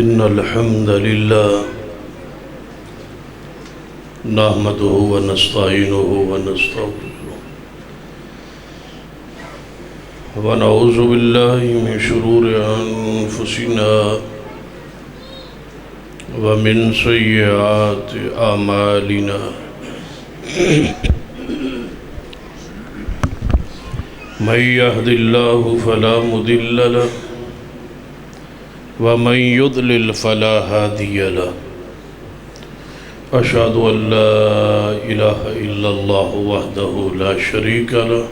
إن الحمد لله نحمده ونستعينه ونستغفره ونعوذ بالله من شرور أنفسنا ومن سيئات أعمالنا من يهد الله فلا مضل له ومن يضلل فلا هادي له أشهد أن لا إله إلا الله وحده لا شريك له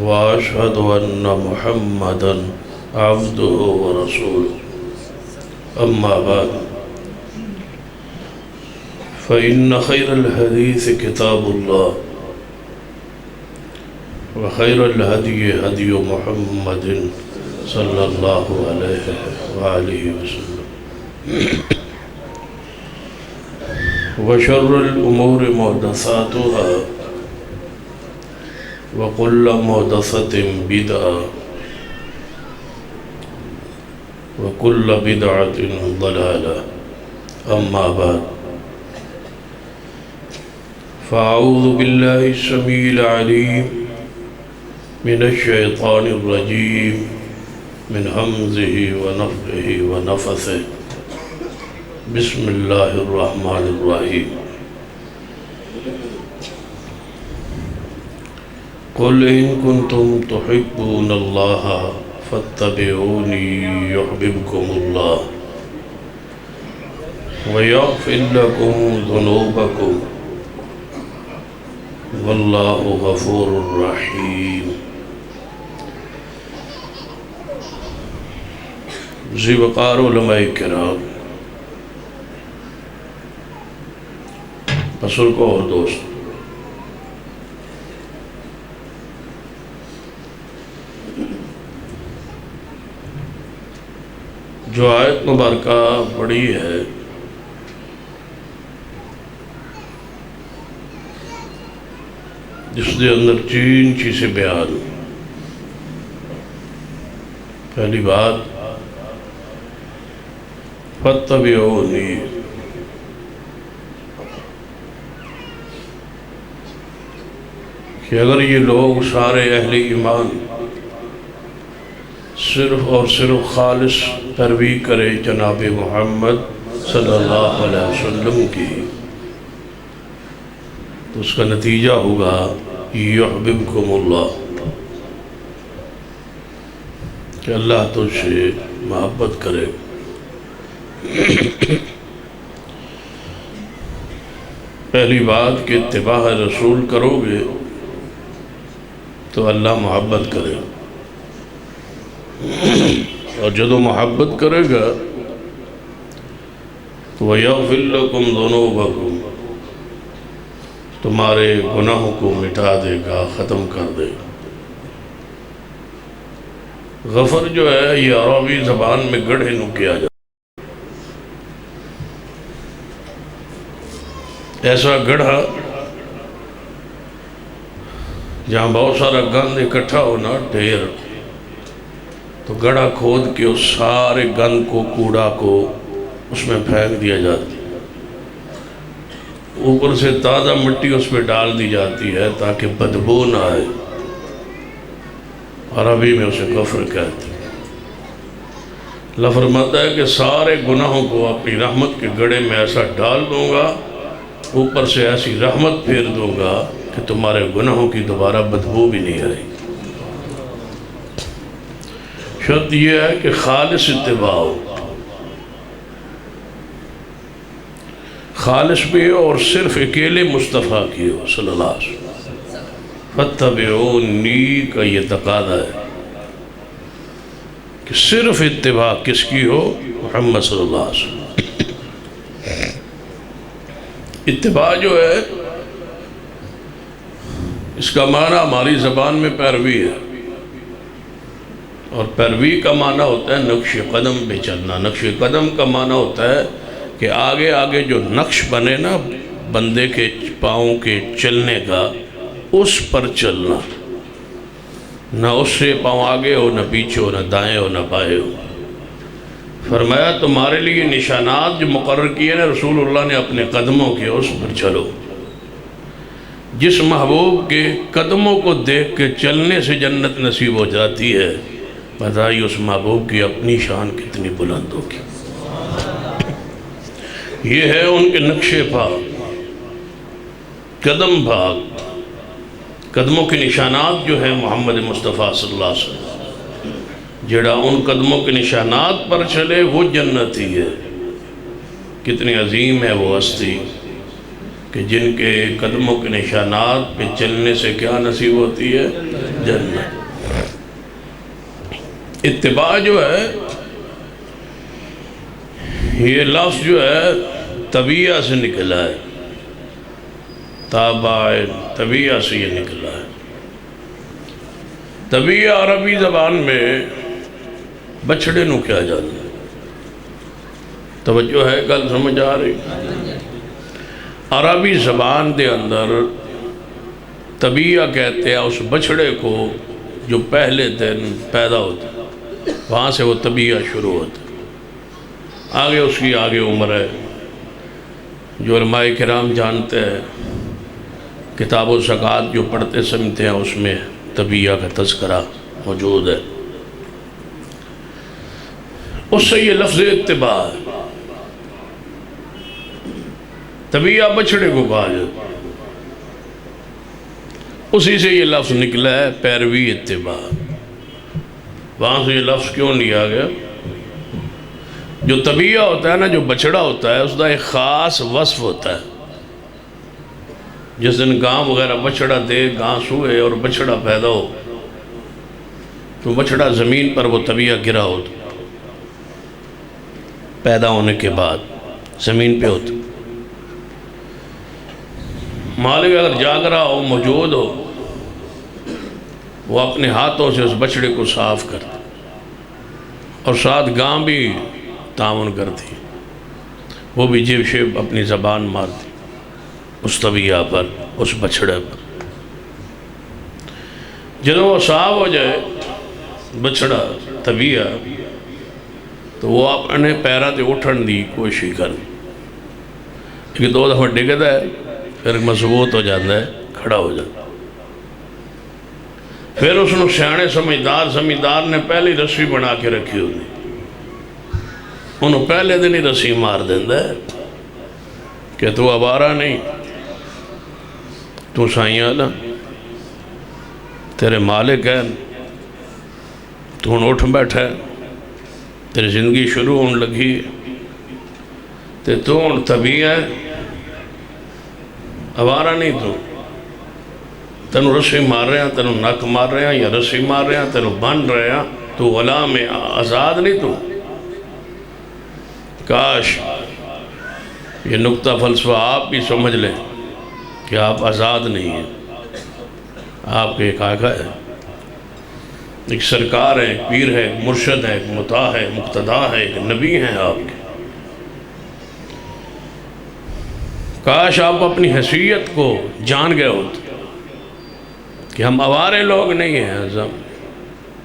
وأشهد أن محمدا عبده ورسوله أما بعد فإن خير الحديث كتاب الله وخير الهدي هدي محمد صلى الله عليه وآله وسلم وشر الأمور محدثاتها وكل محدثة بدعة وكل بدعة ضلالة أما بعد فأعوذ بالله السميع العليم من الشيطان الرجيم من همزه ونفخه ونفثه بسم الله الرحمن الرحيم قل إن كنتم تحبون الله فاتبعوني يحببكم الله ويغفر لكم ذنوبكم والله غفور رحيم ذی وقار علماء کرام، بزرگوں اور دوست، جو آیت مبارکہ پڑھی ہے جس دے اندر 3 چیزیں بیان۔ پہلی بات فَاتَّبِعُونِي، کہ اگر یہ لوگ سارے اہل ایمان صرف اور صرف خالص پیروی کرے جناب محمد صلی اللہ علیہ وسلم کی، تو اس کا نتیجہ ہوگا یحببکم اللہ، کہ اللہ تجھ سے محبت کرے۔ پہلی بات کہ اتباع رسول کرو گے تو اللہ محبت کرے، اور جدو محبت کرے گا تو وَيَغْفِرْ لَكُمْ ذُنُوبَكُمْ، تمہارے گناہوں کو مٹا دے گا، ختم کر دے گا۔ غفر جو ہے یہ عربی زبان میں گڑھے نو کیا جاتا ہے، ایسا گڑھا جہاں بہت سارا گند اکٹھا ہونا، ڈھیر، تو گڑھا کھود کے اس سارے گند کو، کوڑا کو اس میں پھینک دیا جاتا ہے، اوپر سے تازہ مٹی اس پہ ڈال دی جاتی ہے تاکہ بدبو نہ آئے۔ عربی میں اسے غفر کہتے ہیں۔ اللہ فرماتا ہے کہ سارے گناہوں کو اپنی رحمت کے گڑھے میں ایسا ڈال دوں گا، اوپر سے ایسی رحمت پھیر دوں گا کہ تمہارے گناہوں کی دوبارہ بدبو بھی نہیں آئے۔ شرط یہ ہے کہ خالص اتباع ہو، خالص بھی ہو اور صرف اکیلے مصطفیٰ کی ہو صلی اللہ علیہ وسلم۔ فَاتَّبِعُونِي کا یہ تقاضا ہے کہ صرف اتباع کس کی ہو؟ محمد صلی اللہ علیہ وسلم۔ اتباع جو ہے اس کا معنی ہماری زبان میں پیروی ہے، اور پیروی کا معنی ہوتا ہے نقش قدم پہ چلنا۔ نقش قدم کا معنی ہوتا ہے کہ آگے آگے جو نقش بنے نا بندے کے پاؤں کے چلنے کا، اس پر چلنا، نہ اس سے پاؤں آگے ہو، نہ پیچھے ہو، نہ دائیں ہو، نہ بائیں ہو۔ فرمایا تمہارے لیے نشانات جو مقرر کیے نا رسول اللہ نے اپنے قدموں کے، اس پر چلو۔ جس محبوب کے قدموں کو دیکھ کے چلنے سے جنت نصیب ہو جاتی ہے، بتائیے اس محبوب کی اپنی شان کتنی بلند ہوگی۔ یہ ہے ان کے نقش پاک، قدم پاک، قدموں کے نشانات جو ہیں محمد مصطفیٰ صلی اللہ علیہ وسلم، جڑا ان قدموں کے نشانات پر چلے وہ جنتی ہے۔ کتنی عظیم ہے وہ ہستی کہ جن کے قدموں کے نشانات پہ چلنے سے کیا نصیب ہوتی ہے؟ جنت۔ اتباع جو ہے، یہ لفظ جو ہے طبیعہ سے نکلا ہے، تابع طبیعہ سے یہ نکلا ہے۔ طبیعہ عربی زبان میں بچڑے نو کیا جانا ہے، توجہ ہے گل سمجھ آ رہی؟ عربی زبان دے اندر طبیعہ کہتے ہیں اس بچڑے کو جو پہلے دن پیدا ہوتا ہے، وہاں سے وہ طبیعہ شروع ہوتا ہے، آگے اس کی آگے عمر ہے۔ جو علماء کرام جانتے ہیں، کتاب و زکوٰۃ جو پڑھتے سمجھتے ہیں، اس میں طبیعہ کا تذکرہ موجود ہے۔ اس سے یہ لفظ اتباع ہے، طبیعہ بچڑے کو کہا جاتا، اسی سے یہ لفظ نکلا ہے پیروی اتباع۔ وہاں سے یہ لفظ کیوں لیا گیا؟ جو طبیعہ ہوتا ہے نا، جو بچڑا ہوتا ہے، اس کا ایک خاص وصف ہوتا ہے۔ جس دن گاں وغیرہ بچڑا دے، گاں سوئے اور بچڑا پیدا ہو، تو بچڑا زمین پر وہ طبیعہ گرا ہوتا، پیدا ہونے کے بعد زمین پہ ہوتا۔ مالک اگر جاگ رہا ہو، موجود ہو، وہ اپنے ہاتھوں سے اس بچڑے کو صاف کرتا، اور ساتھ گاں بھی تعاون کرتی، وہ بھی جیب شیب اپنی زبان مارتی اس طبیعہ پر، اس بچڑے پر۔ جب وہ صاف ہو جائے بچڑا طبیعہ، تو وہ اپنے پیروں سے اٹھن دی کوشش کر، کیونکہ 2 دفعہ ڈگتا ہے، پھر مضبوط ہو جاتا ہے، کھڑا ہو جاتا ہے۔ پھر اس نے سیانے سمجھدار نے پہلی رسی بنا کے رکھی ہوتی، انہوں پہلے دن ہی رسی مار دینا ہے کہ تو آوارہ نہیں، تو سائیں آلہ، تیرے مالک ہے، تو ان اٹھ بیٹھا ہے، تیری زندگی شروع ہونے لگی، تو ان طبیعہ ہے، آوارہ نہیں، تو تینوں رسی مار رہے ہیں، تینوں نک مار رہے ہیں، یا رسی مار رہے ہیں، تینوں بن رہے ہیں، تو غلام آزاد نہیں۔ تو کاش یہ نقطہ فلسفہ آپ بھی سمجھ لیں کہ آپ آزاد نہیں ہیں، آپ کے ایک آقا ہے، ایک سرکار ہے، ایک پیر ہے، ایک مرشد ہے، ایک مطاع ہے، مقتدا ہے، ایک نبی ہیں آپ کے۔ کاش آپ اپنی حیثیت کو جان گئے ہوتے کہ ہم آوارے لوگ نہیں ہیں، ہم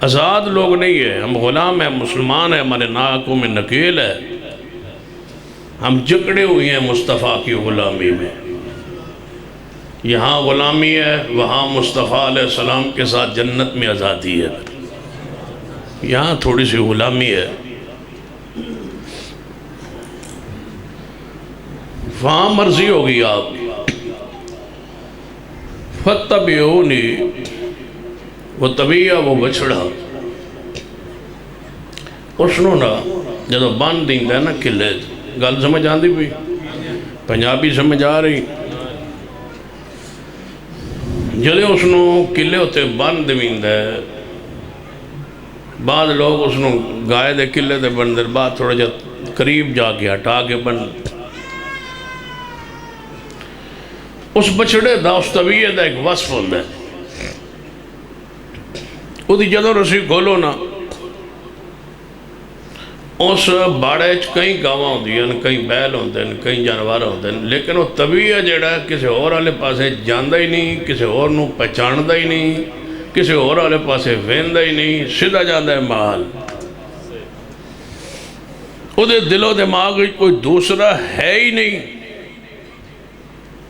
آزاد لوگ نہیں ہیں، ہم غلام ہیں، مسلمان ہیں، ہمارے ناکوں میں نکیل ہے، ہم جکڑے ہوئے ہیں مصطفیٰ کی غلامی میں۔ یہاں غلامی ہے، وہاں مصطفیٰ علیہ السلام کے ساتھ جنت میں آزادی ہے، یہاں تھوڑی سی غلامی ہے، وہاں مرضی ہوگی آپ کی۔ فَاتَّبِعُونِی، وہ طبیعہ، وہ بچڑا، اس نو نا جدو بان دیں ہے نا کلے، گل سمجھ آندی بھی، پنجابی سمجھ آ رہی، جدے اس نو کلے ہوتے بان دیں ہے، بعض لوگ اس نو گائے دے کلے دے بن در، بعد تھوڑا جا قریب جا کے ہٹا کے بن، اس بچڑے دا، اس طبیعے دا ایک وصف ہوتا ہے، وہ دی جدو رسی کھولو نا، اس باڑے کئی گاواں ہوتی ہیں، کئی بیل ہوتے ہیں، کئی جانور ہوتے ہیں، لیکن وہ طبیعہ جڑا ہے کسی اور والے پاسے جاندہ ہی نہیں، کسی اور نو پہچاندہ ہی نہیں، کسی اور والے پاسے ویندہ ہی نہیں، سیدھا جاندہ ہے محال۔ وہ دل و دماغ کوئی دوسرا ہے ہی نہیں،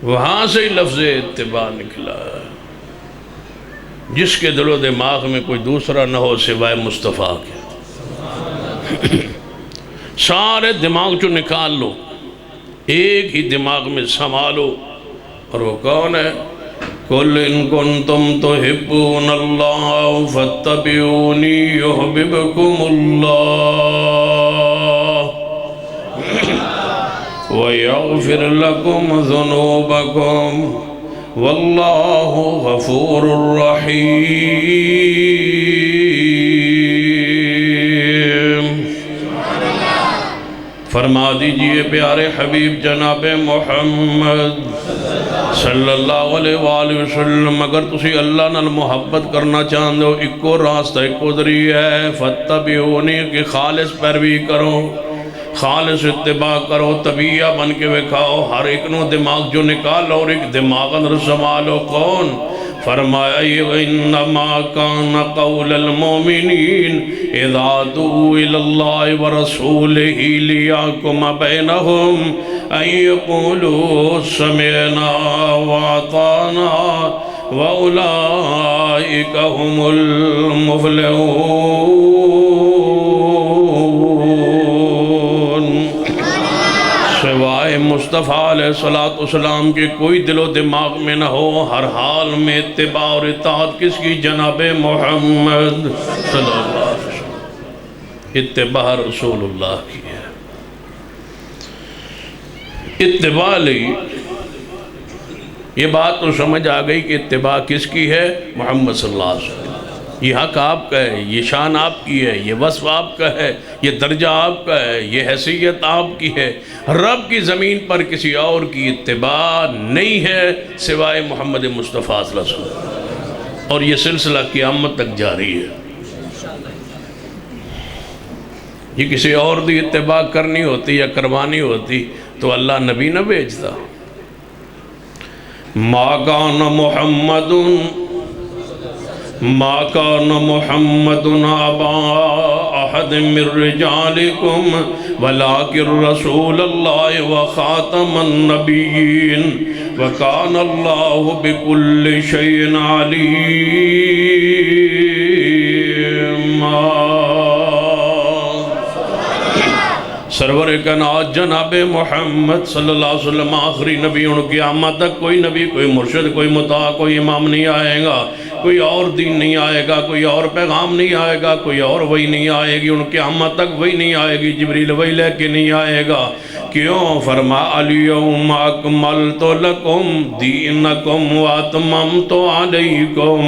وہاں سے ہی لفظ اتباع نکلا ہے۔ جس کے دل و دماغ میں کوئی دوسرا نہ ہو سوائے مصطفیٰ کے، سارے دماغ جو نکال لو، ایک ہی دماغ میں سنبھالو، اور وہ کون ہے؟ قُلْ إِن كُنْتُمْ تُحِبُّونَ اللَّهَ فَاتَّبِعُونِي يُحْبِبْكُمُ اللَّهُ وَيَغْفِرْ لَكُمْ ذُنُوبَكُمْ وَاللَّهُ غَفُورٌ رَحِيمٌ۔ فرما دیجئے پیارے حبیب جناب محمد صلی اللہ علیہ وآلہ وسلم، اگر تسی اللہ نال محبت کرنا چاہتے ہو، ایکو راستہ ایکو ذریعہ ہے، فتبعونی کہ خالص پیروی کرو، خالص اتباع کرو، طبیعہ بن کے وکھاؤ، ہر ایک نو دماغ جو نکالو اور ایک دماغ اندر سنبھالو۔ کون؟ فرمایا انما کان قول المؤمنین اذا دعوا الی اللہ ورسولہ لیحکم بینہم ان یقولوا سمعنا واطعنا واولئک هم المفلحون۔ سوائے مصطفیٰ علیہ السلام کے کوئی دل و دماغ میں نہ ہو، ہر حال میں اتباع اور اطاعت کس کی؟ جناب محمد صلی اللہ علیہ وسلم، اتباع رسول اللہ کی ہے۔ اتباع لی یہ بات تو سمجھ آ گئی کہ اتباع کس کی ہے؟ محمد صلی اللہ علیہ وسلم۔ یہ حق آپ کا ہے، یہ شان آپ کی ہے، یہ وصف آپ کا ہے، یہ درجہ آپ کا ہے، یہ حیثیت آپ کی ہے۔ رب کی زمین پر کسی اور کی اتباع نہیں ہے سوائے محمد مصطفیٰ صلی اللہ علیہ وسلم، اور یہ سلسلہ قیامت تک جاری ہے۔ یہ کسی اور دی اتباع کرنی ہوتی یا کروانی ہوتی تو اللہ نبی نہ بھیجتا۔ ما کان محمد ابا احد من رجالکم ولکن رسول اللہ وخاتم النبیین وکان اللہ بکل شیء علیم۔ سرور کائنات جناب محمد صلی اللہ علیہ وسلم آخری نبی، ان قیامت تک کوئی نبی، کوئی مرشد، کوئی مطاع، کوئی امام نہیں آئے گا، کوئی اور دین نہیں آئے گا، کوئی اور پیغام نہیں آئے گا، کوئی اور وحی نہیں آئے گی، ان قیامت تک وحی نہیں آئے گی، جبریل وحی لے کے نہیں آئے گا۔ کیوں؟ فرما الیوم اکملت لکم دینکم واتممت علیکم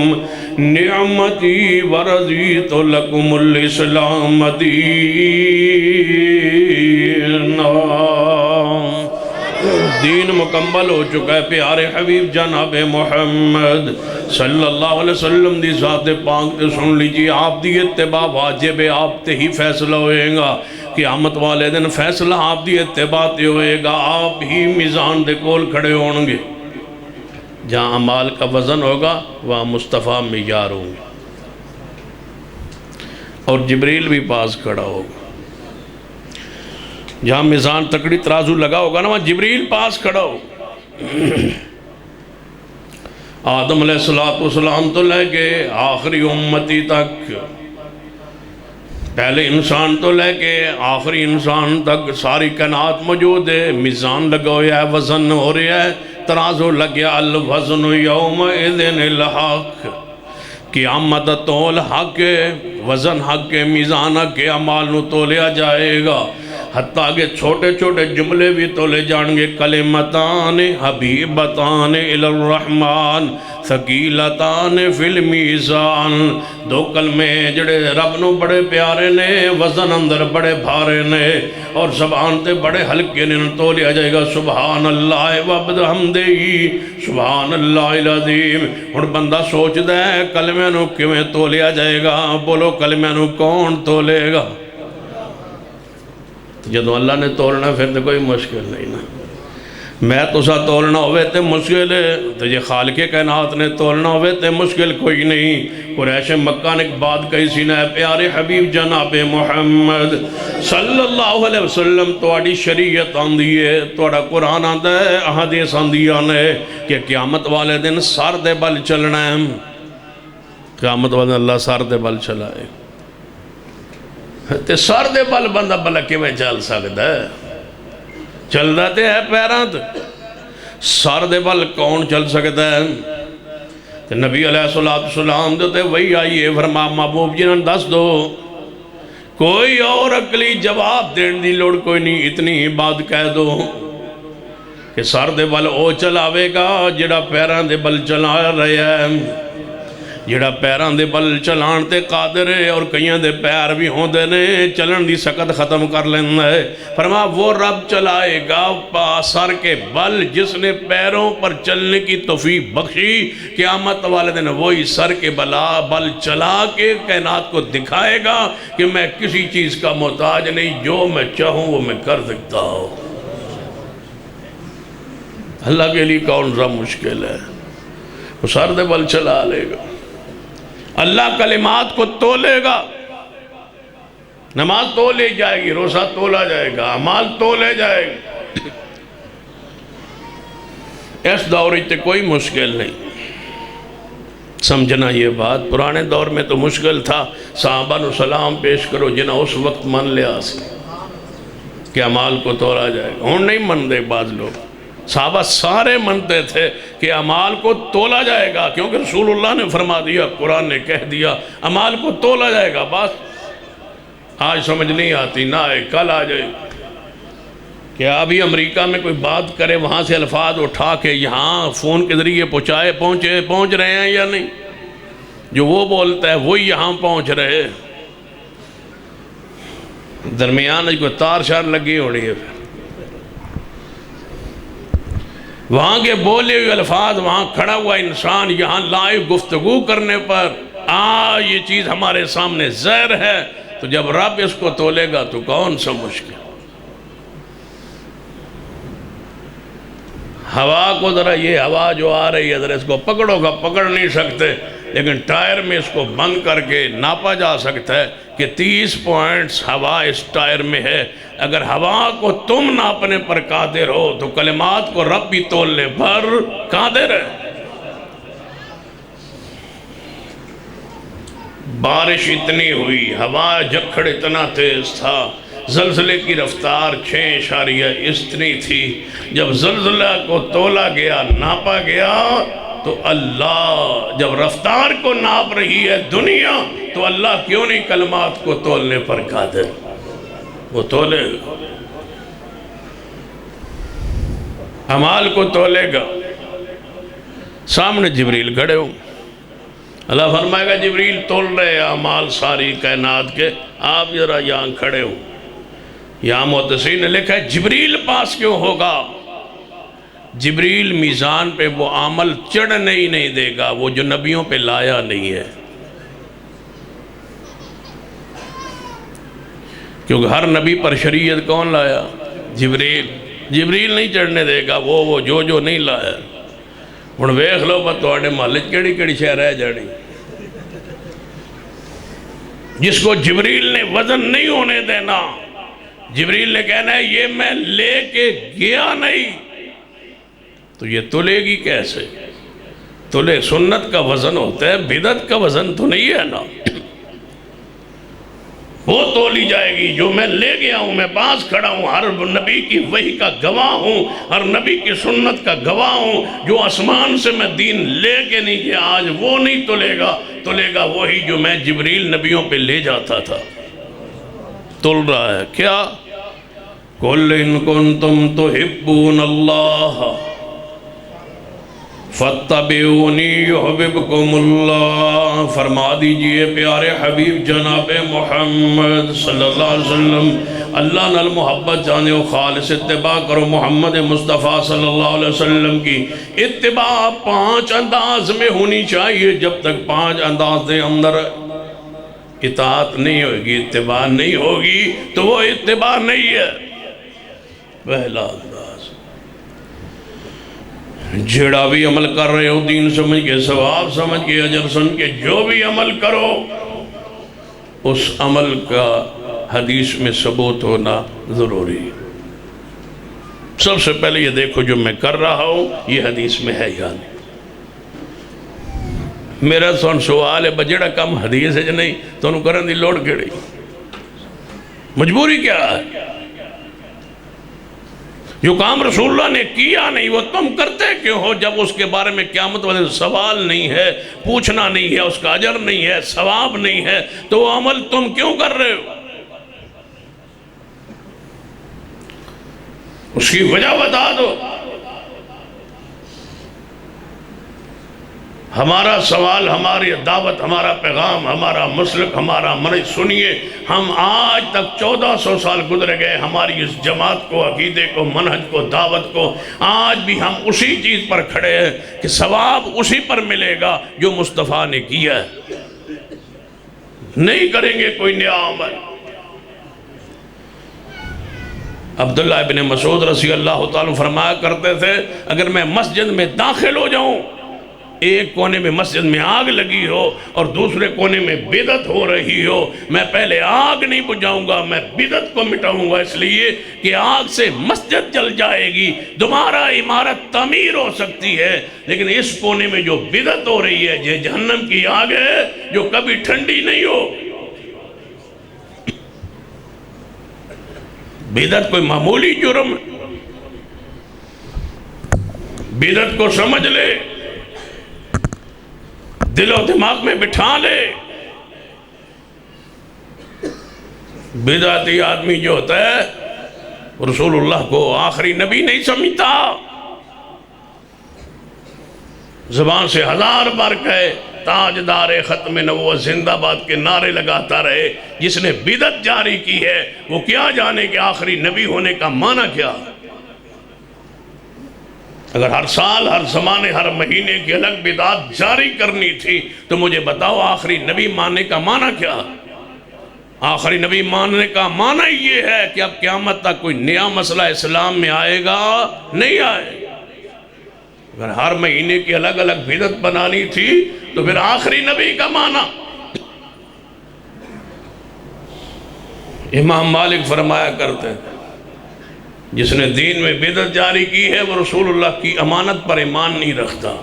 نعمتی ورضیت لکم الاسلام دینا۔ دین مکمل ہو چکا ہے پیارے حبیب جناب محمد صلی اللہ علیہ وسلم دی ذات پاک تے سن لیجیے، آپ دی اتباع واجب ہے، آپ تے ہی فیصلہ ہوئے گا قیامت والے دن، فیصلہ آپ دی اتباع تے ہوئے گا، آپ ہی میزان دے کول کھڑے ہوں گے، جہاں اعمال کا وزن ہوگا وہاں مصطفیٰ معیار ہوں گے، اور جبریل بھی پاس کھڑا ہوگا۔ جہاں میزان تکڑی ترازو لگا ہوگا نا وہاں جبریل پاس کھڑا ہو۔ آدم علیہ السلام تو لے کے آخری امتی تک، پہلے انسان تو لے کے آخری انسان تک ساری کائنات موجود ہے، میزان لگا ہوا ہے، وزن ہو رہا ہے، ترازو لگ گیا، الوزن یومئذ الحق، قیامت تول حق ہے، وزن حق ہے، میزان حق ہے، اعمال نو تولیا جائے گا، حتیٰ کہ چھوٹے چھوٹے جملے بھی تولے جائیں گے، کلمتان حبیبتان الی الرحمن ثقیلتان فی المیزان، دو کلمے جڑے رب نو بڑے پیارے نے، وزن اندر بڑے بھارے نے، اور زبان تے بڑے ہلکے نے، تولیا جائے گا سبحان اللہ وبحمدہ سبحان اللہ العظیم۔ اور بندہ سوچ دے کلمے نو کیویں تولیا جائے گا؟ بولو کلمے نو کون تولے گا؟ جدو اللہ نے تولنا پھر تو کوئی مشکل نہیں نا۔ میں تو سا تولنا ہوئے تے مشکل ہے، تو یہ خالق کائنات نے تولنا ہوئے تے مشکل کوئی نہیں۔ قریش مکہ نے ایک بات کہی سی نا، پیارے حبیب جناب محمد صلی اللہ علیہ وسلم توڑی شریعت آندھی ہے، توڑا قرآن آندھا ہے، احادیث آندھیان ہے کہ قیامت والے دن سر دے بل چلنا ہے۔ قیامت والے دن اللہ سر دے بل چلائے تے سر دے بل بندہ بلا کی میں چل سکتا ہے؟ چل رہتے ہیں پیرانت، سر دے بل کون چل سکتا ہے؟ تے نبی علیہ السلام دیتے وہی آئیے فرما محبوب جنہاں دس دو، کوئی اور عقلی جواب دین دی لوڑ کوئی نہیں، اتنی ہی بات کہہ دو کہ سر دے بل او چلاوے گا جڑا پیران دے بل چلا رہے ہیں، جڑا پیران دے بل چلان تے قادر ہے، اور کئیاں دے پیر بھی ہوں دے نے چلن دی سکت ختم کر لینا ہے۔ فرما وہ رب چلائے گا سر کے بل جس نے پیروں پر چلنے کی توفیق بخشی، قیامت والے دن وہی سر کے بل چلا کے کائنات کو دکھائے گا کہ میں کسی چیز کا محتاج نہیں، جو میں چاہوں وہ میں کر سکتا ہوں۔ اللہ کے لیے کون سا مشکل ہے؟ وہ سر دے بل چلا لے گا، اللہ کلمات کو تولے گا، نماز تولے جائے گی، روزہ تولا جائے گا، اعمال تولے جائے گا۔ اس دور تے کوئی مشکل نہیں سمجھنا۔ یہ بات پرانے دور میں تو مشکل تھا، صحابہ نو سلام پیش کرو جنہاں اس وقت من لیا سی کہ اعمال کو تولا جائے گا۔ ہون نہیں من دے بعض لوگ، صحابہ سارے منتے تھے کہ اعمال کو تولا جائے گا، کیونکہ رسول اللہ نے فرما دیا، قرآن نے کہہ دیا اعمال کو تولا جائے گا۔ بس آج سمجھ نہیں آتی، نہ آئے کل آ جائے کہ ابھی امریکہ میں کوئی بات کرے وہاں سے الفاظ اٹھا کے یہاں فون کے ذریعے پہنچ رہے ہیں یا نہیں، جو وہ بولتا ہے وہی یہاں پہنچ رہے، درمیان کوئی تار شار لگی ہو رہی ہے، پھر وہاں کے بولے ہوئے الفاظ وہاں کھڑا ہوا انسان یہاں لائیو گفتگو کرنے پر یہ چیز ہمارے سامنے زہر ہے، تو جب رب اس کو تولے گا تو کون سا مشکل۔ ہوا کو ذرا، یہ ہوا جو آ رہی ہے ذرا اس کو پکڑو گا، پکڑ نہیں سکتے، لیکن ٹائر میں اس کو بند کر کے ناپا جا سکتا ہے کہ 30 پوائنٹس ہوا اس ٹائر میں ہے۔ اگر ہوا کو تم ناپنے پر قادر ہو تو کلمات کو رب بھی تولنے پر قادر ہے۔ بارش اتنی ہوئی، ہوا جکھڑ اتنا تیز تھا، زلزلے کی رفتار 6.0 اتنی تھی، جب زلزلہ کو تولا گیا، ناپا گیا، تو اللہ جب رفتار کو ناپ رہی ہے دنیا، تو اللہ کیوں نہیں کلمات کو تولنے پر قادر؟ وہ تولے گا، اعمال کو تولے گا۔ سامنے جبریل کھڑے ہوں، اللہ فرمائے گا جبریل تول رہے اعمال ساری کائنات کے، آپ ذرا یہاں کھڑے ہوں۔ یہاں محدثین نے لکھا ہے جبریل پاس کیوں ہوگا؟ جبریل میزان پہ وہ عمل چڑھنے ہی نہیں دے گا، وہ جو نبیوں پہ لایا نہیں ہے، کیونکہ ہر نبی پر شریعت کون لایا؟ جبریل۔ جبریل نہیں چڑھنے دے گا وہ جو نہیں لایا۔ ہن ویکھ لو بس تواڈے محلے کیڑی شے رہ جانی جس کو جبریل نے وزن نہیں ہونے دینا۔ جبریل نے کہنا ہے یہ میں لے کے گیا نہیں، تو یہ تلے گی کیسے؟ تلے سنت کا وزن ہوتا ہے، بدعت کا وزن تو نہیں ہے نا، وہ تولی جائے گی جو میں لے گیا ہوں، میں پاس کھڑا ہوں، ہر نبی کی وحی کا گواہ ہوں، ہر نبی کی سنت کا گواہ ہوں، جو آسمان سے میں دین لے کے نہیں گیا آج وہ نہیں تلے گا وہی جو میں جبریل نبیوں پہ لے جاتا تھا، تل رہا ہے۔ کیا؟ قُلْ إِن كُنْتُمْ تُحِبُّونَ اللَّهَ فَاتَّبِعُونِي يُحْبِبْكُمُ اللَّهُ، فرما دیجئے پیارے حبیب جناب محمد صلی اللہ علیہ وسلم، اللہ نال محبت جانے و خالص اتباع کرو محمد مصطفیٰ صلی اللہ علیہ وسلم کی۔ اتباع 5 انداز میں ہونی چاہیے، جب تک 5 انداز دے اندر اطاعت نہیں ہوگی، اتباع نہیں ہوگی، تو وہ اتباع نہیں ہے۔ پہلا انداز جیڑا بھی عمل کر رہے ہو دین سمجھ کے، ثواب سمجھ کے، اجر سمجھ کے جو بھی عمل کرو، اس عمل کا حدیث میں ثبوت ہونا ضروری ہے۔ سب سے پہلے یہ دیکھو جو میں کر رہا ہوں یہ حدیث میں ہے یا نہیں۔ میرا سوال ہے بجڑا کم حدیث ہے نہیں تو انہوں کرن دی لوڑ کیڑی، مجبوری کیا ہے؟ جو کام رسول اللہ نے کیا نہیں وہ تم کرتے کیوں ہو؟ جب اس کے بارے میں قیامت والے سوال نہیں ہے، پوچھنا نہیں ہے، اس کا اجر نہیں ہے، ثواب نہیں ہے، تو وہ عمل تم کیوں کر رہے ہو؟ اس کی وجہ بتا دو۔ ہمارا سوال، ہماری دعوت، ہمارا پیغام، ہمارا مسلک، ہمارا منہج سنیے۔ ہم آج تک 1400 سال گزر گئے، ہماری اس جماعت کو، عقیدے کو، منہج کو، دعوت کو، آج بھی ہم اسی چیز پر کھڑے ہیں کہ ثواب اسی پر ملے گا جو مصطفیٰ نے کیا ہے، نہیں کریں گے کوئی نیا عمل۔ عبداللہ ابن مسعود رضی اللہ تعالیٰ فرمایا کرتے تھے اگر میں مسجد میں داخل ہو جاؤں، ایک کونے میں مسجد میں آگ لگی ہو اور دوسرے کونے میں بدعت ہو رہی ہو، میں پہلے آگ نہیں بجھاؤں گا، میں بدعت کو مٹاؤں گا، اس لیے کہ آگ سے مسجد جل جائے گی، دوبارہ عمارت تعمیر ہو سکتی ہے، لیکن اس کونے میں جو بدعت ہو رہی ہے یہ جہنم کی آگ ہے جو کبھی ٹھنڈی نہیں ہو۔ بدعت کوئی معمولی جرم ہے، بدعت کو سمجھ لے، دل و دماغ میں بٹھا لے۔ بدعتی آدمی جو ہوتا ہے رسول اللہ کو آخری نبی نہیں سمجھتا، زبان سے 1000 بار کہے تاجدار ختم نبوت زندہ باد کے نعرے لگاتا رہے، جس نے بدعت جاری کی ہے وہ کیا جانے کہ آخری نبی ہونے کا معنی کیا؟ اگر ہر سال، ہر زمانے، ہر مہینے کی الگ بدعت جاری کرنی تھی تو مجھے بتاؤ آخری نبی ماننے کا معنی کیا؟ آخری نبی ماننے کا معنی یہ ہے کہ اب قیامت تک کوئی نیا مسئلہ اسلام میں آئے گا نہیں آئے گا۔ اگر ہر مہینے کی الگ الگ بدعت بنانی تھی تو پھر آخری نبی کا معنی۔ امام مالک فرمایا کرتے ہیں جس نے دین میں بدعت جاری کی ہے وہ رسول اللہ کی امانت پر ایمان نہیں رکھتا۔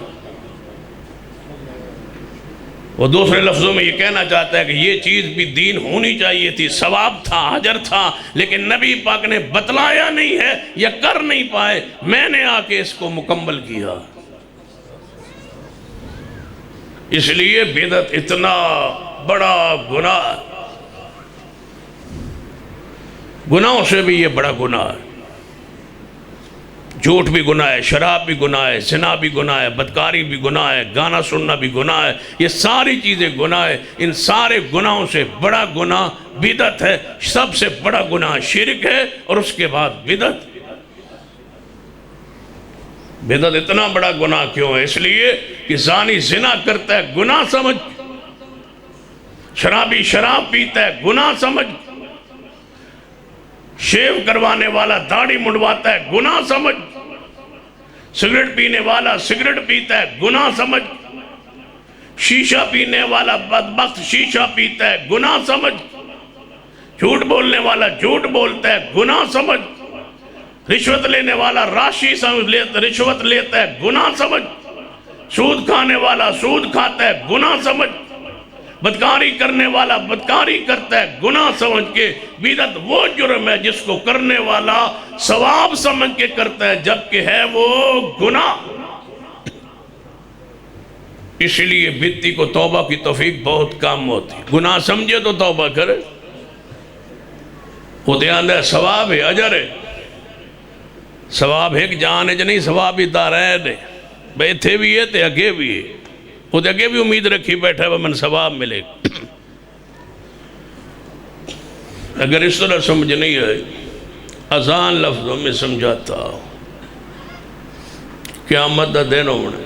وہ دوسرے لفظوں میں یہ کہنا چاہتا ہے کہ یہ چیز بھی دین ہونی چاہیے تھی، ثواب تھا، اجر تھا، لیکن نبی پاک نے بتلایا نہیں ہے یا کر نہیں پائے، میں نے آ کے اس کو مکمل کیا۔ اس لیے بدعت اتنا بڑا گناہ، گناہوں سے بھی یہ بڑا گناہ ہے۔ جھوٹ بھی گناہ ہے، شراب بھی گناہ ہے، زنا بھی گناہ ہے، بدکاری بھی گناہ ہے، گانا سننا بھی گناہ ہے، یہ ساری چیزیں گناہ ہے۔ ان سارے گناہوں سے بڑا گناہ بدعت ہے، سب سے بڑا گناہ شرک ہے اور اس کے بعد بدعت۔ بدعت اتنا بڑا گناہ کیوں ہے؟ اس لیے کہ زانی زنا کرتا ہے گناہ سمجھ، شرابی شراب پیتا ہے گناہ سمجھ، شیو کروانے والا داڑھی منڈواتا ہے گناہ سمجھ، سگریٹ پینے والا سگریٹ پیتا ہے گناہ سمجھ، شیشہ پینے والا بدبخت شیشہ پیتا ہے گناہ سمجھ، جھوٹ بولنے والا جھوٹ بولتا ہے گناہ سمجھ، رشوت لینے والا رشوت لیتا ہے گناہ سمجھ، سود کھانے والا سود کھاتا ہے گناہ سمجھ، بدکاری کرنے والا بدکاری کرتا ہے گناہ سمجھ کے۔ بدعت وہ جرم ہے جس کو کرنے والا ثواب سمجھ کے کرتا ہے جبکہ ہے وہ گناہ۔ اس لیے بدعتی کو توبہ کی توفیق بہت کم ہوتی، گناہ سمجھے تو توبہ کرے، وہ دھیان دے ثواب ہے اجر ہے، ثواب ایک جان ہے نہیں، ثواب ہی دارین ہے، بھئی تھے بھی ہے تے اگے بھی ہے، وہ دے اگے بھی امید رکھی بیٹھا ہے وہ من ثواب ملے گا۔ اگر اس طرح سمجھ نہیں آئی آسان لفظوں میں سمجھاتا ہوں، قیامت دا دن ہونا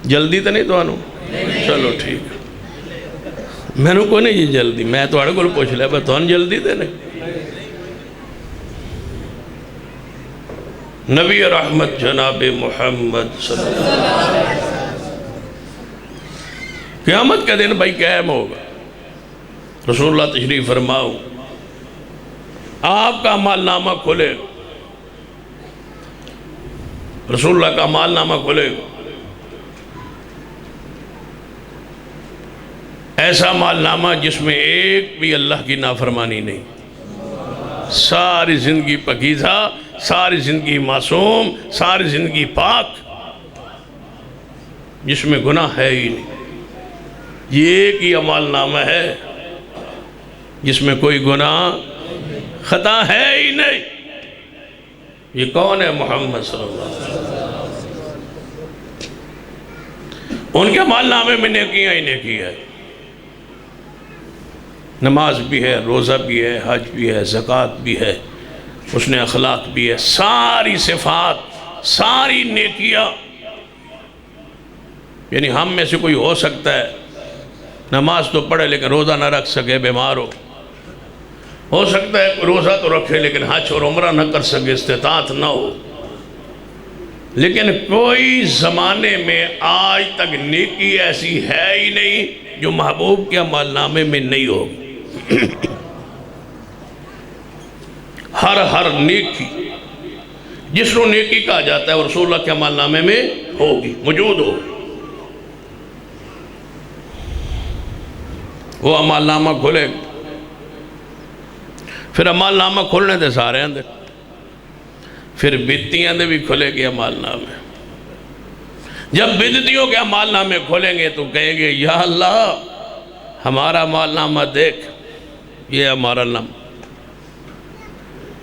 جلدی تو نہیں تو آنو، چلو ٹھیک میں نے کوئی نہیں جی جلدی، میں تو آڑے کو پوچھ لیا تو آن جلدی دے نہیں۔ نبی رحمت جناب محمد صلی اللہ علیہ وسلم۔ قیامت کا دن بھائی قائم ہوگا، رسول اللہ تشریف فرماؤ، آپ کا اعمال نامہ کھلے گا، رسول اللہ کا اعمال نامہ کھلے گا، ایسا اعمال نامہ جس میں ایک بھی اللہ کی نافرمانی نہیں، ساری زندگی پاکیزہ، ساری زندگی معصوم، ساری زندگی پاک، جس میں گناہ ہے ہی نہیں۔ یہ ایک ہی اعمال نامہ ہے جس میں کوئی گناہ خطا ہے ہی نہیں۔ یہ کون ہے؟ محمد صلی اللہ علیہ وسلم۔ ان کے اعمال نامے میں نیکیاں ہی نیکی ہے، نماز بھی ہے، روزہ بھی ہے، حج بھی ہے، زکوٰۃ بھی ہے، حسن اخلاق بھی ہے، ساری صفات، ساری نیکیاں۔ یعنی ہم میں سے کوئی ہو سکتا ہے نماز تو پڑھے لیکن روزہ نہ رکھ سکے، بیمار ہو سکتا ہے روزہ تو رکھے لیکن حج اور عمرہ نہ کر سکے، استطاعت نہ ہو، لیکن کوئی زمانے میں آج تک نیکی ایسی ہے ہی نہیں جو محبوب کے اعمال نامے میں نہیں ہوگی۔ ہر نیکی جس کو نیکی کہا جاتا ہے وہ رسول اللہ کے اعمال نامے میں ہوگی، موجود ہوگی۔ وہ اعمال نامہ کھلے گا، پھر اعمال نامہ کھلنے دے سارے ہیں دے، پھر بدتیاں دے بھی کھلے گی اعمال نامے۔ جب بدتیوں کے اعمال نامے کھولیں گے تو کہیں گے یا اللہ ہمارا اعمال نامہ دیکھ، یہ ہمارا نام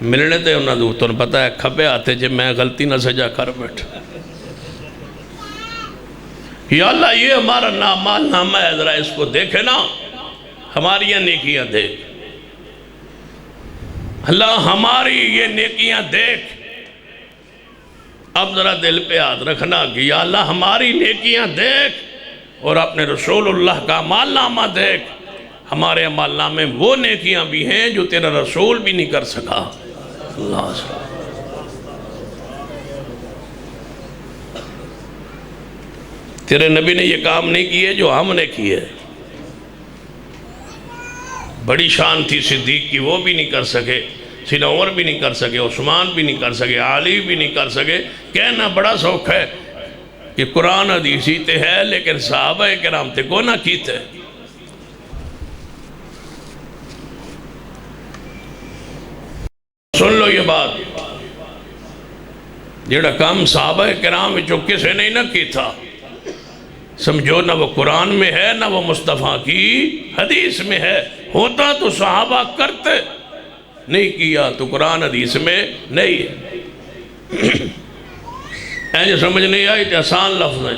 ملنے دے انہاں دو تو پتہ ہے کھپے آتے جب میں غلطی نہ سجا کر بیٹھا، یا اللہ یہ ہمارا اعمال نامہ ہے، ذرا اس کو دیکھے نا، ہماری یہ نیکیاں دیکھ، اللہ ہماری یہ نیکیاں دیکھ۔ اب ذرا دل پہ ہاتھ رکھنا کہ یا اللہ ہماری نیکیاں دیکھ اور اپنے رسول اللہ کا اعمال نامہ دیکھ، ہمارے اعمال نامے وہ نیکیاں بھی ہیں جو تیرا رسول بھی نہیں کر سکا۔ اللہ سے تیرے نبی نے یہ کام نہیں کیے جو ہم نے کیے، بڑی شان تھی صدیق کی، وہ بھی نہیں کر سکے، سیدنا عمر بھی نہیں کر سکے، عثمان بھی نہیں کر سکے، علی بھی نہیں کر سکے۔ کہنا بڑا سوکھ ہے کہ قرآن حدیثی تے ہے لیکن صحابہ کرام تے کو نہ کیتے۔ سن لو یہ بات، جیڑا کام صحابہ کرام جو کسے نہیں نہ کی تھا، سمجھو نہ وہ قرآن میں ہے نہ وہ مصطفیٰ کی حدیث میں ہے، ہوتا تو صحابہ کرتے، نہیں کیا تو قرآن حدیث میں نہیں ہے۔ جو سمجھ نہیں آئی تو آسان لفظ ہے۔